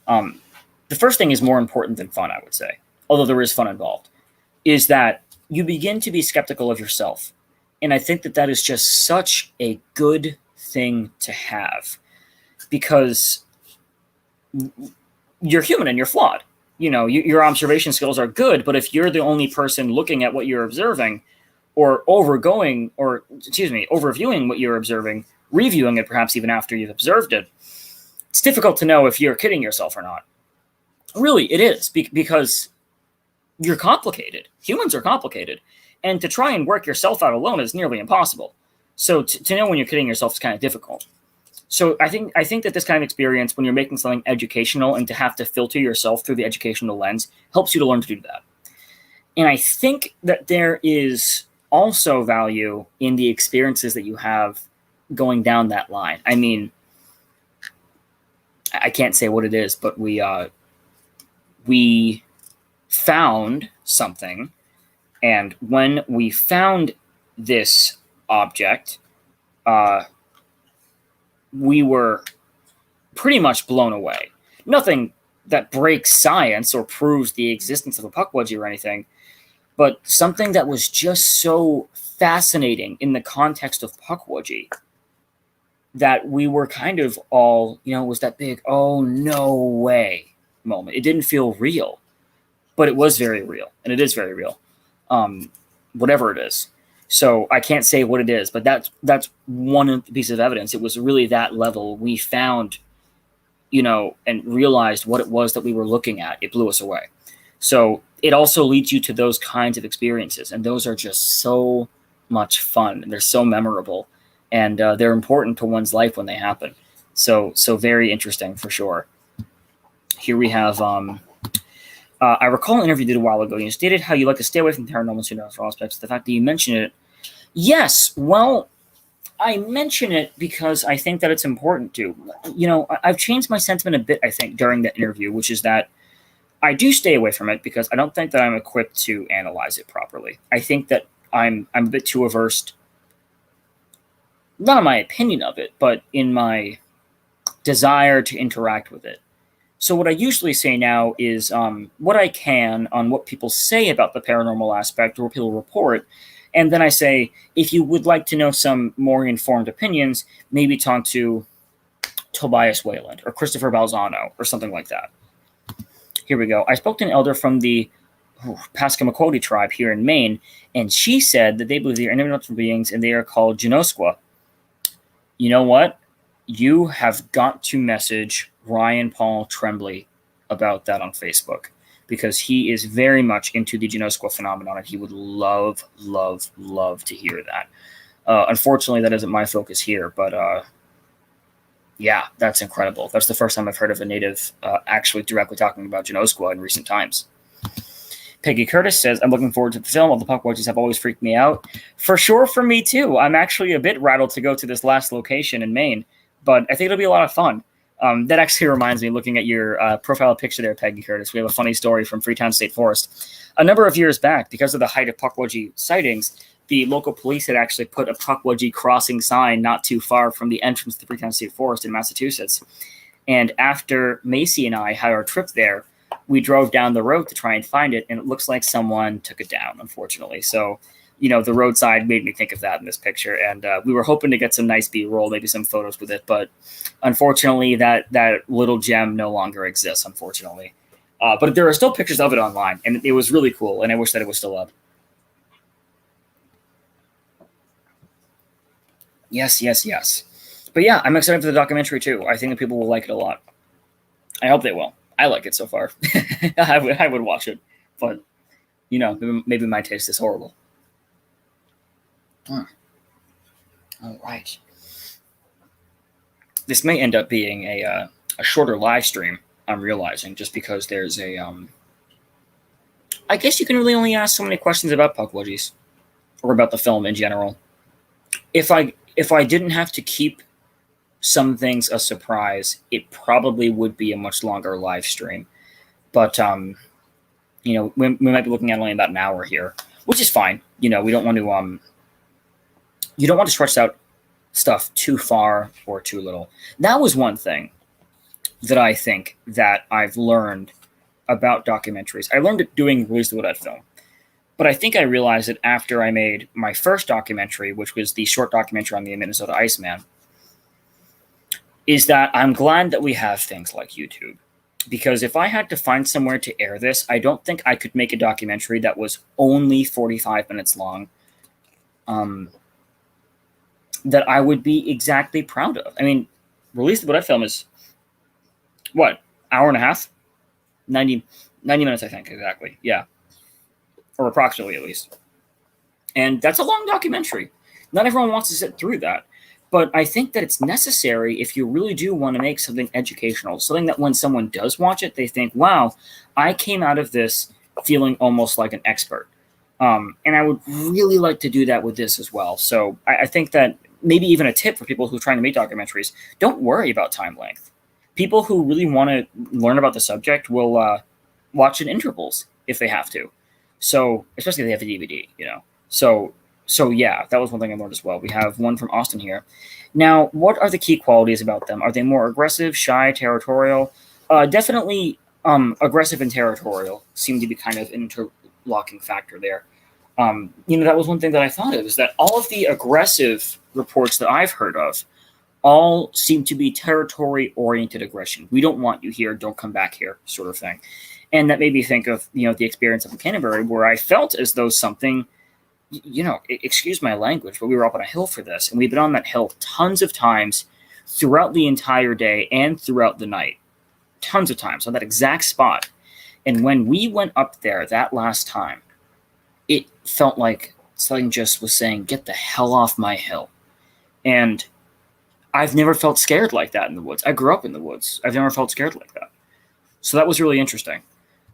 [SPEAKER 1] The first thing is more important than fun, I would say, although there is fun involved, is that you begin to be skeptical of yourself. And I think that is just such a good thing to have, because you're human and you're flawed. Your observation skills are good, but if you're the only person looking at what you're observing, or overviewing what you're observing, reviewing it perhaps even after you've observed it, it's difficult to know if you're kidding yourself or not. Really, it is, because you're complicated. Humans are complicated. And to try and work yourself out alone is nearly impossible. So to know when you're kidding yourself is kind of difficult. So I think that this kind of experience, when you're making something educational and to have to filter yourself through the educational lens, helps you to learn to do that. And I think that there is also value in the experiences that you have going down that line. I mean, I can't say what it is, but we found something. And when we found this object, we were pretty much blown away. Nothing that breaks science or proves the existence of a pukwudgie or anything, but something that was just so fascinating in the context of pukwudgie that we were kind of all, it was that big, oh, no way moment. It didn't feel real, but it was very real, and it is very real. Whatever it is. So I can't say what it is, but that's one piece of evidence. It was really that level. We found, and realized what it was that we were looking at. It blew us away. So it also leads you to those kinds of experiences, and those are just so much fun, and they're so memorable, and they're important to one's life when they happen. So very interesting for sure. Here we have. I recall an interview you did a while ago. You stated how you like to stay away from paranormal supernatural aspects. The fact that you mention it, yes. Well, I mention it because I think that it's important to. I've changed my sentiment a bit, I think, during that interview, which is that I do stay away from it because I don't think that I'm equipped to analyze it properly. I think that I'm a bit too averse not in my opinion of it, but in my desire to interact with it. So what I usually say now is what I can on what people say about the paranormal aspect or what people report. And then I say, if you would like to know some more informed opinions, maybe talk to Tobias Wayland or Christopher Balzano or something like that. Here we go. I spoke to an elder from the Passamaquoddy tribe here in Maine, and she said that they believe they are interdimensional beings and they are called Genosqua. You know what? You have got to message Ryan Paul Tremblay about that on Facebook, because he is very much into the Genosqua phenomenon, and he would love, love, love to hear that. Unfortunately, that isn't my focus here, but yeah, that's incredible. That's the first time I've heard of a native actually directly talking about Genosqua in recent times. Peggy Curtis says, I'm looking forward to the film. All the pukwudgies have always freaked me out. For sure, for me too. I'm actually a bit rattled to go to this last location in Maine, but I think it'll be a lot of fun. That actually reminds me, looking at your profile picture there, Peggy Curtis, we have a funny story from Freetown State Forest. A number of years back, because of the height of pukwudgie sightings, the local police had actually put a pukwudgie crossing sign not too far from the entrance to the Freetown State Forest in Massachusetts. And after Macy and I had our trip there, we drove down the road to try and find it, and it looks like someone took it down, unfortunately. So, you know, the roadside made me think of that in this picture, and we were hoping to get some nice B-roll, maybe some photos with it, but unfortunately that little gem no longer exists, unfortunately. But there are still pictures of it online, and it was really cool, and I wish that it was still up. Yes, yes, yes. But yeah, I'm excited for the documentary too. I think that people will like it a lot. I hope they will. I like it so far. I would watch it, but you know, maybe my taste is horrible. All right. This may end up being a shorter live stream, I'm realizing, just because there's a I guess you can really only ask so many questions about pukwudgies or about the film in general. If I didn't have to keep some things a surprise, it probably would be a much longer live stream. But you know, we might be looking at only about an hour here, which is fine. You know, we don't want to you don't want to stretch out stuff too far or too little. That was one thing that I think that I've learned about documentaries. I learned it doing Release the Woodhead film. But I think I realized it after I made my first documentary, which was the short documentary on the Minnesota Iceman, is that I'm glad that we have things like YouTube. Because if I had to find somewhere to air this, I don't think I could make a documentary that was only 45 minutes long that I would be exactly proud of. I mean, Release the Woodhead film is, what, hour and a half? 90 minutes, I think, exactly. Yeah. Or approximately, at least. And that's a long documentary. Not everyone wants to sit through that. But I think that it's necessary if you really do want to make something educational, something that when someone does watch it, they think, wow, I came out of this feeling almost like an expert. And I would really like to do that with this as well. So I think that maybe even a tip for people who are trying to make documentaries, don't worry about time length. People who really want to learn about the subject will watch in intervals if they have to. So, especially if they have a DVD, you know. So yeah, that was one thing I learned as well. We have one from Austin here. Now, what are the key qualities about them? Are they more aggressive, shy, territorial? Definitely aggressive and territorial seem to be kind of an interlocking factor there. You know, that was one thing that I thought of, is that all of the aggressive reports that I've heard of all seem to be territory-oriented aggression. We don't want you here, don't come back here, sort of thing. And that made me think of, you know, the experience of Canterbury, where I felt as though something, you know, excuse my language, but we were up on a hill for this, and we've been on that hill tons of times throughout the entire day and throughout the night. Tons of times on that exact spot. And when we went up there that last time, it felt like something just was saying, get the hell off my hill. And I've never felt scared like that in the woods. I grew up in the woods. I've never felt scared like that. So that was really interesting.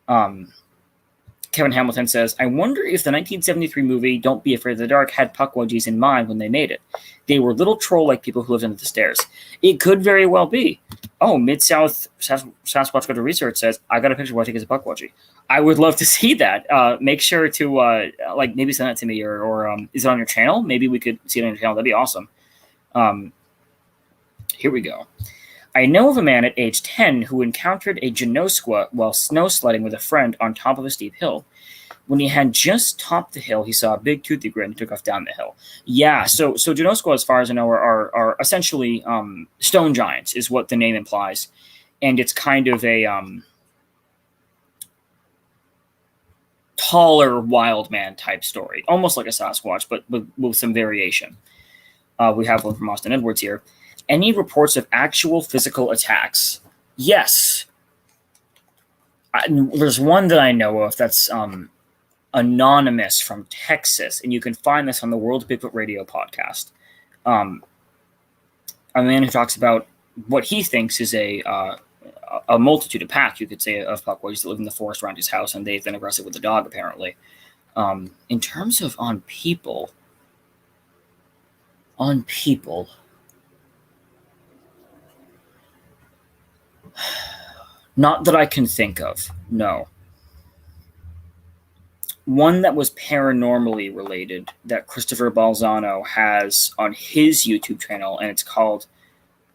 [SPEAKER 1] Kevin Hamilton says, I wonder if the 1973 movie Don't Be Afraid of the Dark had pukwudgies in mind when they made it. They were little troll-like people who lived under the stairs. It could very well be. Oh, Mid-South Sasquatch Go to Research says, I got a picture of what I think is a pukwudgie. I would love to see that. Make sure to, like, maybe send that to me, or is it on your channel? Maybe we could see it on your channel. That'd be awesome. Here we go. I know of a man at age 10 who encountered a Genosqua while snow sledding with a friend on top of a steep hill. When he had just topped the hill, he saw a big toothy grin and took off down the hill. Yeah, so Genosqua, as far as I know, are essentially stone giants, is what the name implies. And it's kind of a taller wild man type story, almost like a Sasquatch, but with some variation. We have one from Austin Edwards here. Any reports of actual physical attacks? Yes. There's one that I know of that's anonymous from Texas, and you can find this on the World Bigfoot Radio podcast. A man who talks about what he thinks is a multitude, a pack, you could say, of pukwudgies that live in the forest around his house, and they've been aggressive with the dog, apparently. In terms of on people, not that I can think of, no. One that was paranormally related that Christopher Balzano has on his YouTube channel, and it's called,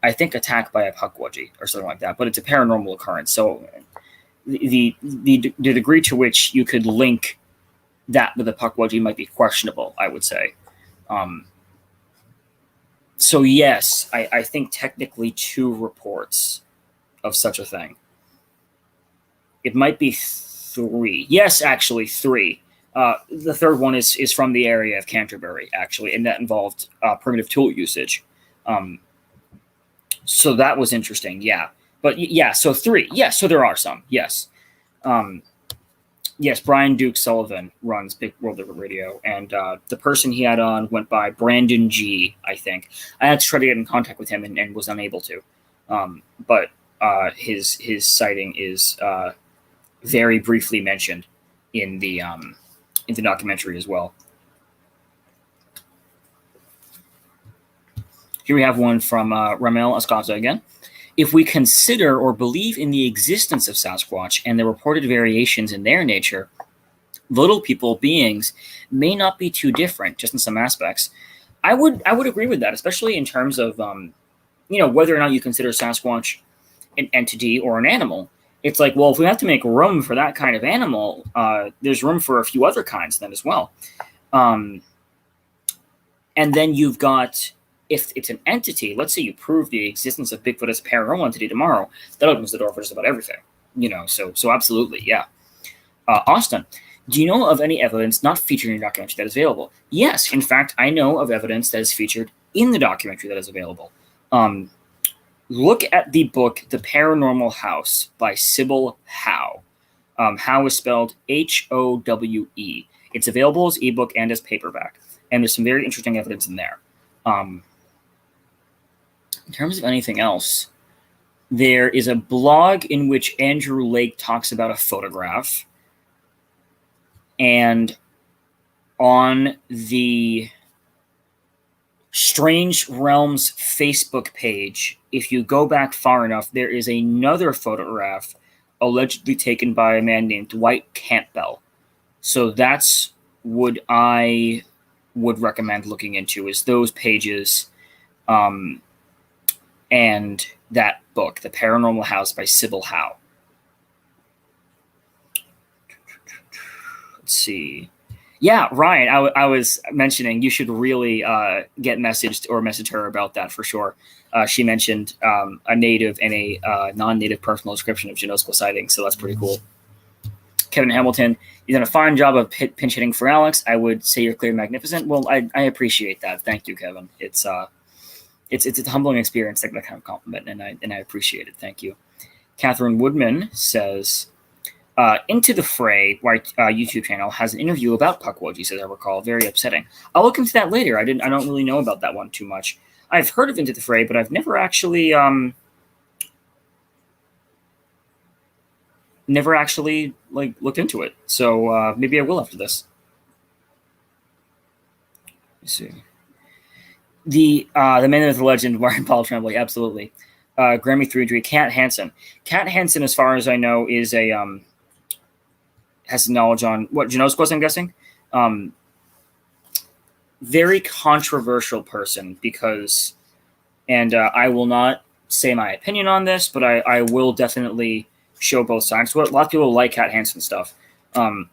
[SPEAKER 1] I think, Attack by a Pukwudgie or something like that, but it's a paranormal occurrence. So the degree to which you could link that with a pukwudgie might be questionable, I would say. So yes, I think technically 2 reports of such a thing. It might be 3. Yes, actually 3. The third one is from the area of Canterbury, actually, and that involved primitive tool usage. So that was interesting, yeah. But yeah, so 3. Yes, so there are some, yes. Yes, Brian Duke Sullivan runs Big World Bigfoot Radio, and the person he had on went by Brandon G, I think. I had to try to get in contact with him and was unable to. But his sighting is very briefly mentioned in the documentary as well. Here we have one from Ramel Ascata again. If we consider or believe in the existence of Sasquatch and the reported variations in their nature, little people beings may not be too different, just in some aspects. I would agree with that, especially in terms of whether or not you consider Sasquatch an entity or an animal. It's like, well, if we have to make room for that kind of animal, there's room for a few other kinds then as well. And then you've got, if it's an entity, let's say you prove the existence of Bigfoot as a paranormal entity tomorrow, that opens the door for just about everything. So absolutely, yeah. Austin, do you know of any evidence not featured in your documentary that is available? Yes, in fact, I know of evidence that is featured in the documentary that is available. Look at the book The Paranormal House by Sybil Howe. Howe is spelled Howe. It's available as ebook and as paperback, and there's some very interesting evidence in there. In terms of anything else, there is a blog in which Andrew Lake talks about a photograph, and on the Strange Realms Facebook page, if you go back far enough, there is another photograph allegedly taken by a man named Dwight Campbell. So that's what I would recommend looking into, is those pages and that book, The Paranormal House by Sybil Howe. Let's see. Yeah, Ryan, I was mentioning you should really get message her about that for sure. She mentioned a native and a non-native personal description of Genosqua sightings, so that's pretty cool. Kevin Hamilton, you've done a fine job of pinch hitting for Aleks. I would say you're clearly magnificent. Well, I appreciate that. Thank you, Kevin. It's a humbling experience, that kind of compliment, and I appreciate it. Thank you. Catherine Woodman says, Into the Fray, YouTube channel, has an interview about pukwudgies, as I recall. Very upsetting. I'll look into that later. I don't really know about that one too much. I've heard of Into the Fray, but I've never actually looked into it. So maybe I will after this. Let's see. The man with the legend, Warren Paul Tremblay, absolutely. Grammy 3 Cat Hansen. Cat Hansen, as far as I know, is has knowledge on what Genosquas, I'm guessing. Very controversial person, because And I will not say my opinion on this, but I will definitely show both sides. So a lot of people like Kat Hansen stuff. A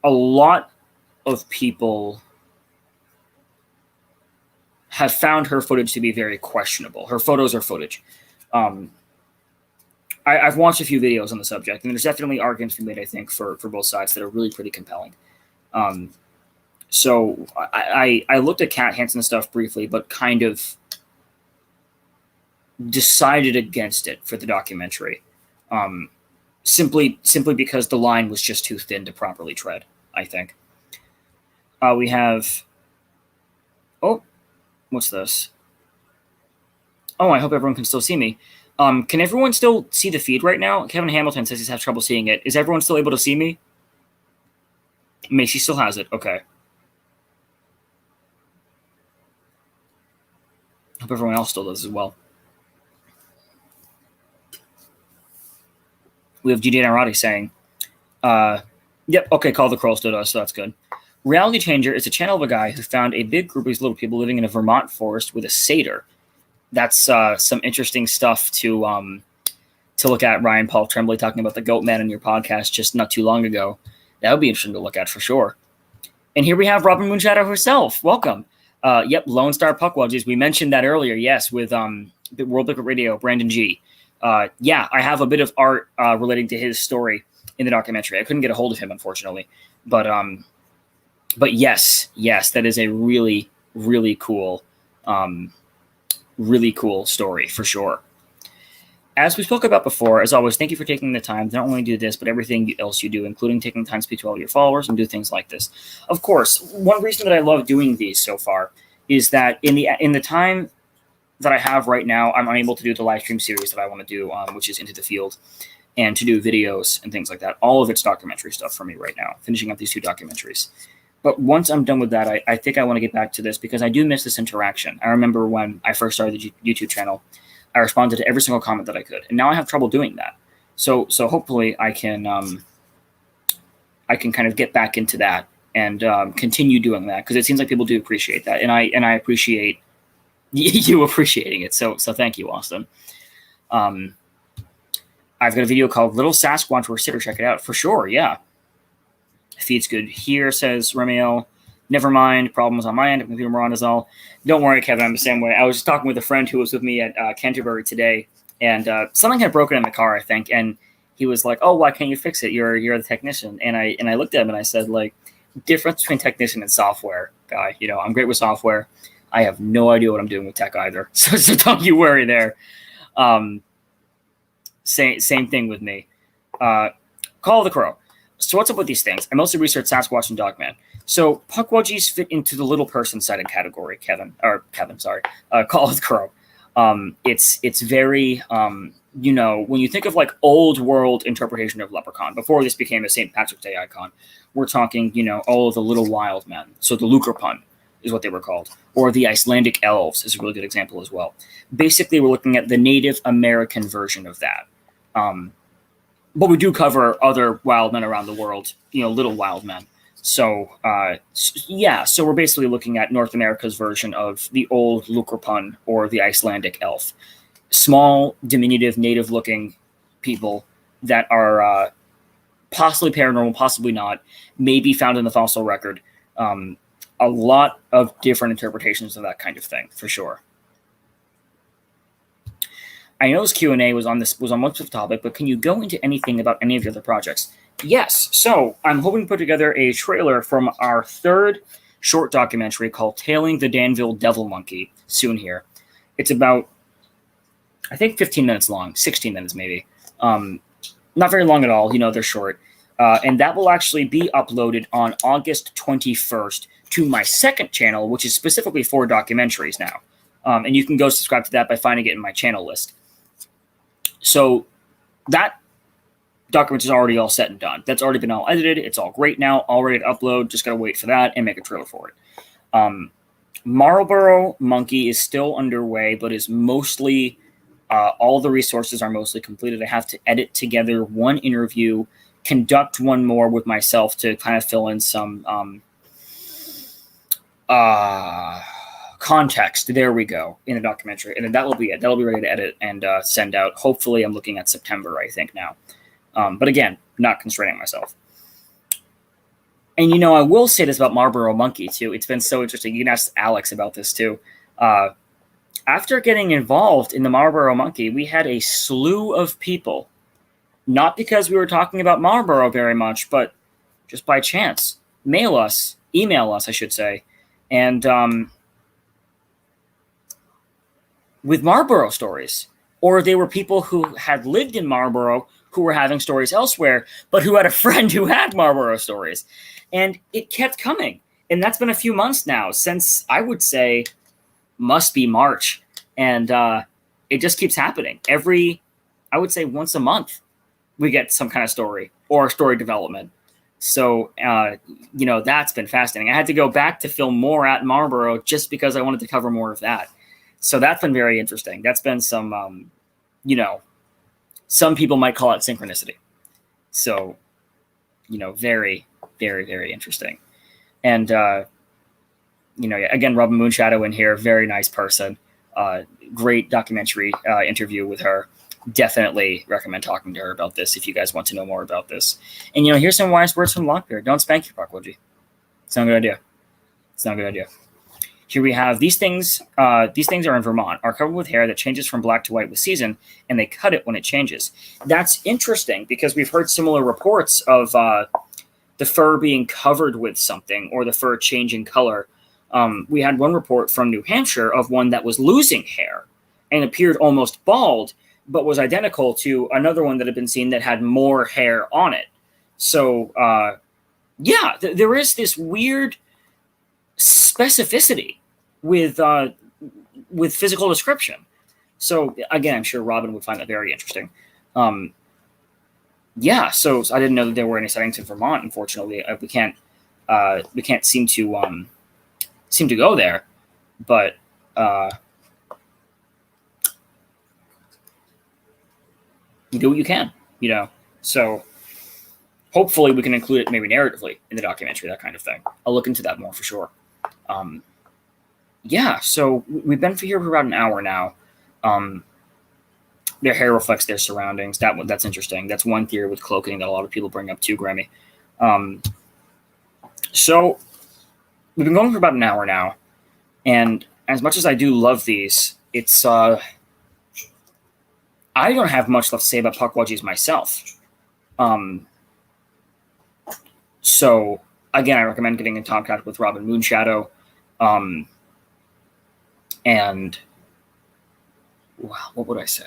[SPEAKER 1] lot of people have found her footage to be very questionable. Her photos or footage. I've watched a few videos on the subject, and there's definitely arguments to be made, I think, for both sides that are really pretty compelling. So I looked at Kat Hansen stuff briefly, but kind of decided against it for the documentary, simply because the line was just too thin to properly tread, I think. We have... Oh, what's this? Oh, I hope everyone can still see me. Can everyone still see the feed right now? Kevin Hamilton says he's having trouble seeing it. Is everyone still able to see me? Macy still has it. Okay. Hope everyone else still does as well. We have GD Narati saying, yep, okay, Call the Crow still does, so that's good. Reality Changer is a channel of a guy who found a big group of these little people living in a Vermont forest with a satyr. That's some interesting stuff to look at. Ryan Paul Tremblay talking about the Goat Man in your podcast just not too long ago. That would be interesting to look at for sure. And here we have Robin Moonshadow herself. Welcome. Yep, Lone Star Pukwudgies. We mentioned that earlier, yes, with World Liquid Radio, Brandon G. Yeah, I have a bit of art relating to his story in the documentary. I couldn't get a hold of him, unfortunately. But yes, that is a really, really cool story for sure. As we spoke about before, as always, thank you for taking the time to not only do this, but everything else you do, including taking the time to speak to all your followers and do things like this. Of course, one reason that I love doing these so far is that in the time that I have right now, I'm unable to do the live stream series that I want to do, which is Into the Field, and to do videos and things like that. All of it's documentary stuff for me right now, finishing up these 2 documentaries. But once I'm done with that, I think I want to get back to this because I do miss this interaction. I remember when I first started the YouTube channel, I responded to every single comment that I could, and now I have trouble doing that. So hopefully I can kind of get back into that and continue doing that because it seems like people do appreciate that, and I appreciate you appreciating it. So thank you, Austin. I've got a video called Little Sasquatch or Sitter. Check it out for sure. Yeah. Feed's good here, says Ramiel. Never mind. Problems on my end. Computer Moran is all. Don't worry, Kevin. I'm the same way. I was just talking with a friend who was with me at Canterbury today, and something had broken in the car, I think, and he was like, "Oh, why can't you fix it? You're the technician." And I looked at him and I said, like, difference between technician and software guy. You know, I'm great with software. I have no idea what I'm doing with tech either. So don't you worry there. Same thing with me. Call the Crow. So what's up with these things? I mostly research Sasquatch and Dogman. So pukwudgies fit into the little person-sided category, sorry. Call the Crow. It's very, when you think of like old world interpretation of leprechaun, before this became a St. Patrick's Day icon, we're talking, all of the little wild men. So the Lukerpun is what they were called. Or the Icelandic elves is a really good example as well. Basically, we're looking at the Native American version of that. But we do cover other wild men around the world, little wild men. So, so we're basically looking at North America's version of the old Lukerpun or the Icelandic elf. Small, diminutive, native-looking people that are possibly paranormal, possibly not, maybe found in the fossil record. A lot of different interpretations of that kind of thing, for sure. I know this Q&A was on much of the topic, but can you go into anything about any of your other projects? Yes. So I'm hoping to put together a trailer from our 3rd short documentary called Tailing the Danville Devil Monkey soon here. It's about, I think, 15 minutes long, 16 minutes maybe. Not very long at all. They're short. And that will actually be uploaded on August 21st to my 2nd channel, which is specifically for documentaries now. And you can go subscribe to that by finding it in my channel list. So that document is already all set and done. That's already been all edited. It's all great now, all ready to upload. Just got to wait for that and make a trailer for it. Marlboro Monkey is still underway, but is mostly, all the resources are mostly completed. I have to edit together one interview, conduct one more with myself to kind of fill in some context. There we go, in the documentary. And then that will be it. That'll be ready to edit and send out. Hopefully, I'm looking at September, I think, now. But again, not constraining myself. And, you know, I will say this about Marlboro Monkey, too. It's been so interesting. You can ask Aleks about this, too. After getting involved in the Marlboro Monkey, we had a slew of people, not because we were talking about Marlboro very much, but just by chance, email us, I should say, and with Marlboro stories. Or they were people who had lived in Marlboro who were having stories elsewhere, but who had a friend who had Marlboro stories. And it kept coming. And that's been a few months now, since I would say must be March. And it just keeps happening. I would say once a month, we get some kind of story or story development. So, you know, that's been fascinating. I had to go back to film more at Marlboro just because I wanted to cover more of that. So that's been very interesting. That's been some, you know, some people might call it synchronicity. So, you know, very, very, very interesting. And, you know, again, Robin Moonshadow in here, very nice person. Great documentary interview with her. Definitely recommend talking to her about this if you guys want to know more about this. And, you know, here's some wise words from Lockbeard. Don't spank your pukwudgie. It's not a good idea. It's not a good idea. Here we have these things. These things are in Vermont, are covered with hair that changes from black to white with season, and they cut it when it changes. That's interesting because we've heard similar reports of the fur being covered with something or the fur changing color. We had one report from New Hampshire of one that was losing hair and appeared almost bald, but was identical to another one that had been seen that had more hair on it. So, yeah, there is this weird specificity with physical description. So again, I'm sure Robin would find that very interesting. Yeah, so I didn't know that there were any sightings in Vermont. Unfortunately, we can't seem to go there, but you do what you can, you know. So hopefully we can include it maybe narratively in the documentary, that kind of thing. I'll look into that more for sure. Yeah, so we've been here for about an hour now. Their hair reflects their surroundings. That's interesting. That's one theory with cloaking that a lot of people bring up too, Grammy. So we've been going for about an hour now, and as much as I do love these, it's I don't have much left to say about pukwudgies myself. So again, I recommend getting in contact with Robin Moonshadow. And well, what would I say?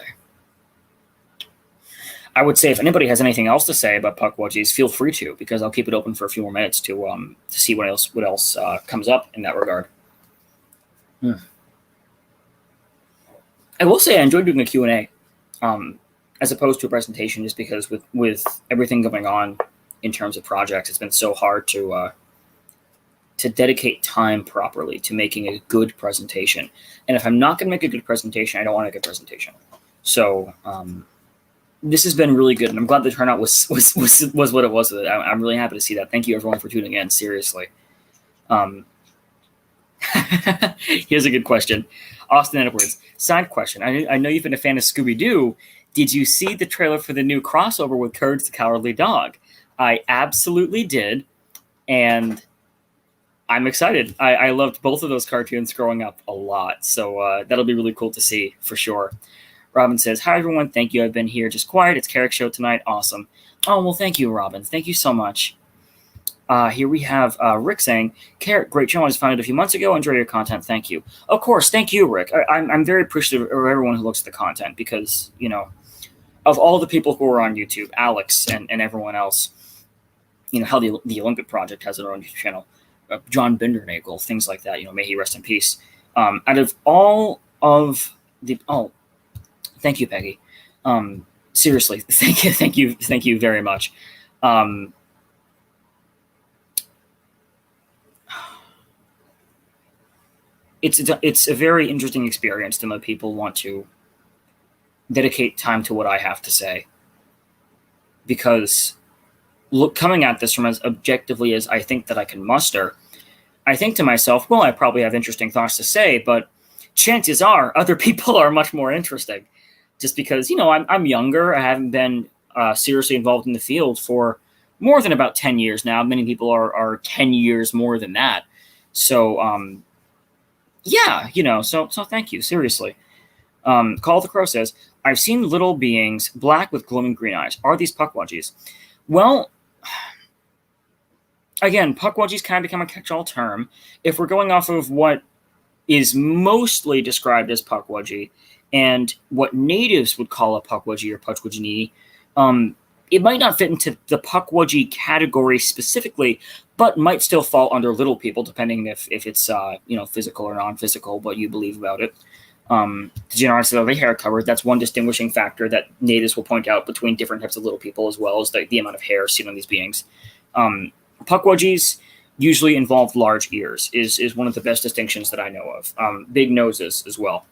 [SPEAKER 1] I would say if anybody has anything else to say about pukwudgies, feel free to, because I'll keep it open for a few more minutes to see what else comes up in that regard. I will say I enjoyed doing a Q&A as opposed to a presentation, just because with everything going on in terms of projects, it's been so hard to dedicate time properly to making a good presentation. And if I'm not going to make a good presentation, I don't want a good presentation. So this has been really good, and I'm glad the turnout was what it was with it. I'm really happy to see that. Thank you, everyone, for tuning in. Seriously. Here's a good question. Austin Edwards. Side question. I know you've been a fan of Scooby-Doo. Did you see the trailer for the new crossover with Courage the Cowardly Dog? I absolutely did, and I'm excited. I loved both of those cartoons growing up a lot, so that'll be really cool to see for sure. Robin says, hi, everyone. Thank you. I've been here just quiet. It's Karac show tonight. Awesome. Oh, well, thank you, Robin. Thank you so much. Here we have Rick saying, Karac, great channel. I just found it a few months ago. Enjoy your content. Thank you. Of course. Thank you, Rick. I'm very appreciative of everyone who looks at the content because, you know, of all the people who are on YouTube, Aleks and everyone else, you know, how the Olympic Project has their own YouTube channel. John Bindernagel, things like that, you know, may he rest in peace. Out of all of the, thank you, Peggy. Seriously, thank you very much. It's a very interesting experience to know people want to dedicate time to what I have to say, because coming at this from as objectively as I think that I can muster, I think to myself, well, I probably have interesting thoughts to say, but chances are other people are much more interesting. Just because, I'm younger. I haven't been seriously involved in the field for more than about 10 years now. Many people are 10 years more than that. So, yeah, so thank you, seriously. Call the Crow says, I've seen little beings, black with glowing green eyes. Are these pukwudgies? Well, again, pukwudgies kind of become a catch-all term. If we're going off of what is mostly described as pukwudgie and what natives would call a pukwudgie or pukwudgie, it might not fit into the pukwudgie category specifically, but might still fall under little people, depending if it's physical or non-physical, what you believe about it. The generosity of the hair covered, that's one distinguishing factor that natives will point out between different types of little people, as well as the amount of hair seen on these beings. Pukwudgies usually involve large ears, is one of the best distinctions that I know of. Big noses as well.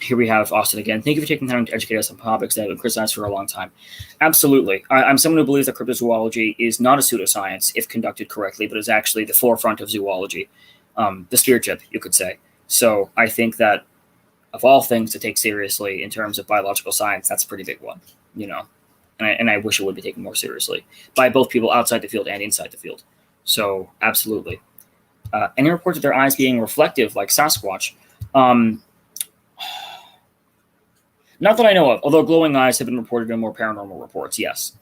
[SPEAKER 1] Here we have Austin again. Thank you for taking time to educate us on topics that have been criticized for a long time. Absolutely. I'm someone who believes that cryptozoology is not a pseudoscience if conducted correctly, but is actually the forefront of zoology. The spear tip, you could say. So I think that of all things to take seriously in terms of biological science, that's a pretty big one, And I wish it would be taken more seriously by both people outside the field and inside the field. So absolutely. Any reports of their eyes being reflective like Sasquatch? Not that I know of, although glowing eyes have been reported in more paranormal reports, yes.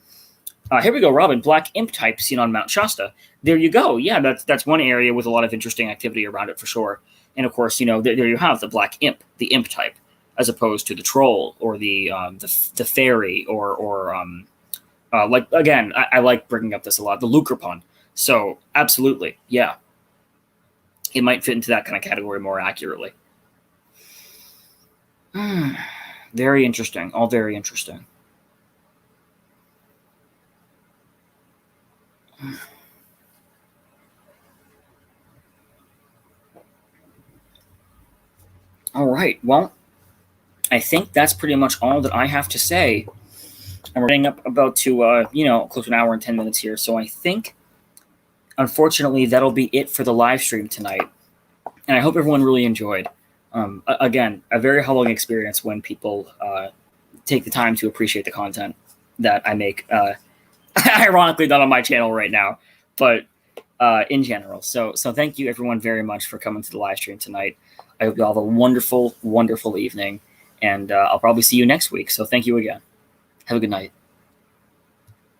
[SPEAKER 1] Here we go, Robin. Black imp type seen on Mount Shasta. There you go. Yeah, that's one area with a lot of interesting activity around it for sure. And of course, there you have the black imp, the imp type, as opposed to the troll or the fairy or like, again, I like bringing up this a lot, the lucrepon. So absolutely, yeah. It might fit into that kind of category more accurately. Very interesting. All very interesting. All right. Well, I think that's pretty much all that I have to say. And we're getting up about to, close to an hour and 10 minutes here. So I think, unfortunately, that'll be it for the live stream tonight. And I hope everyone really enjoyed. Again, a very humbling experience when people take the time to appreciate the content that I make. Ironically, not on my channel right now, but in general. So thank you, everyone, very much for coming to the live stream tonight. I hope you all have a wonderful, wonderful evening. And I'll probably see you next week. So thank you again. Have a good night.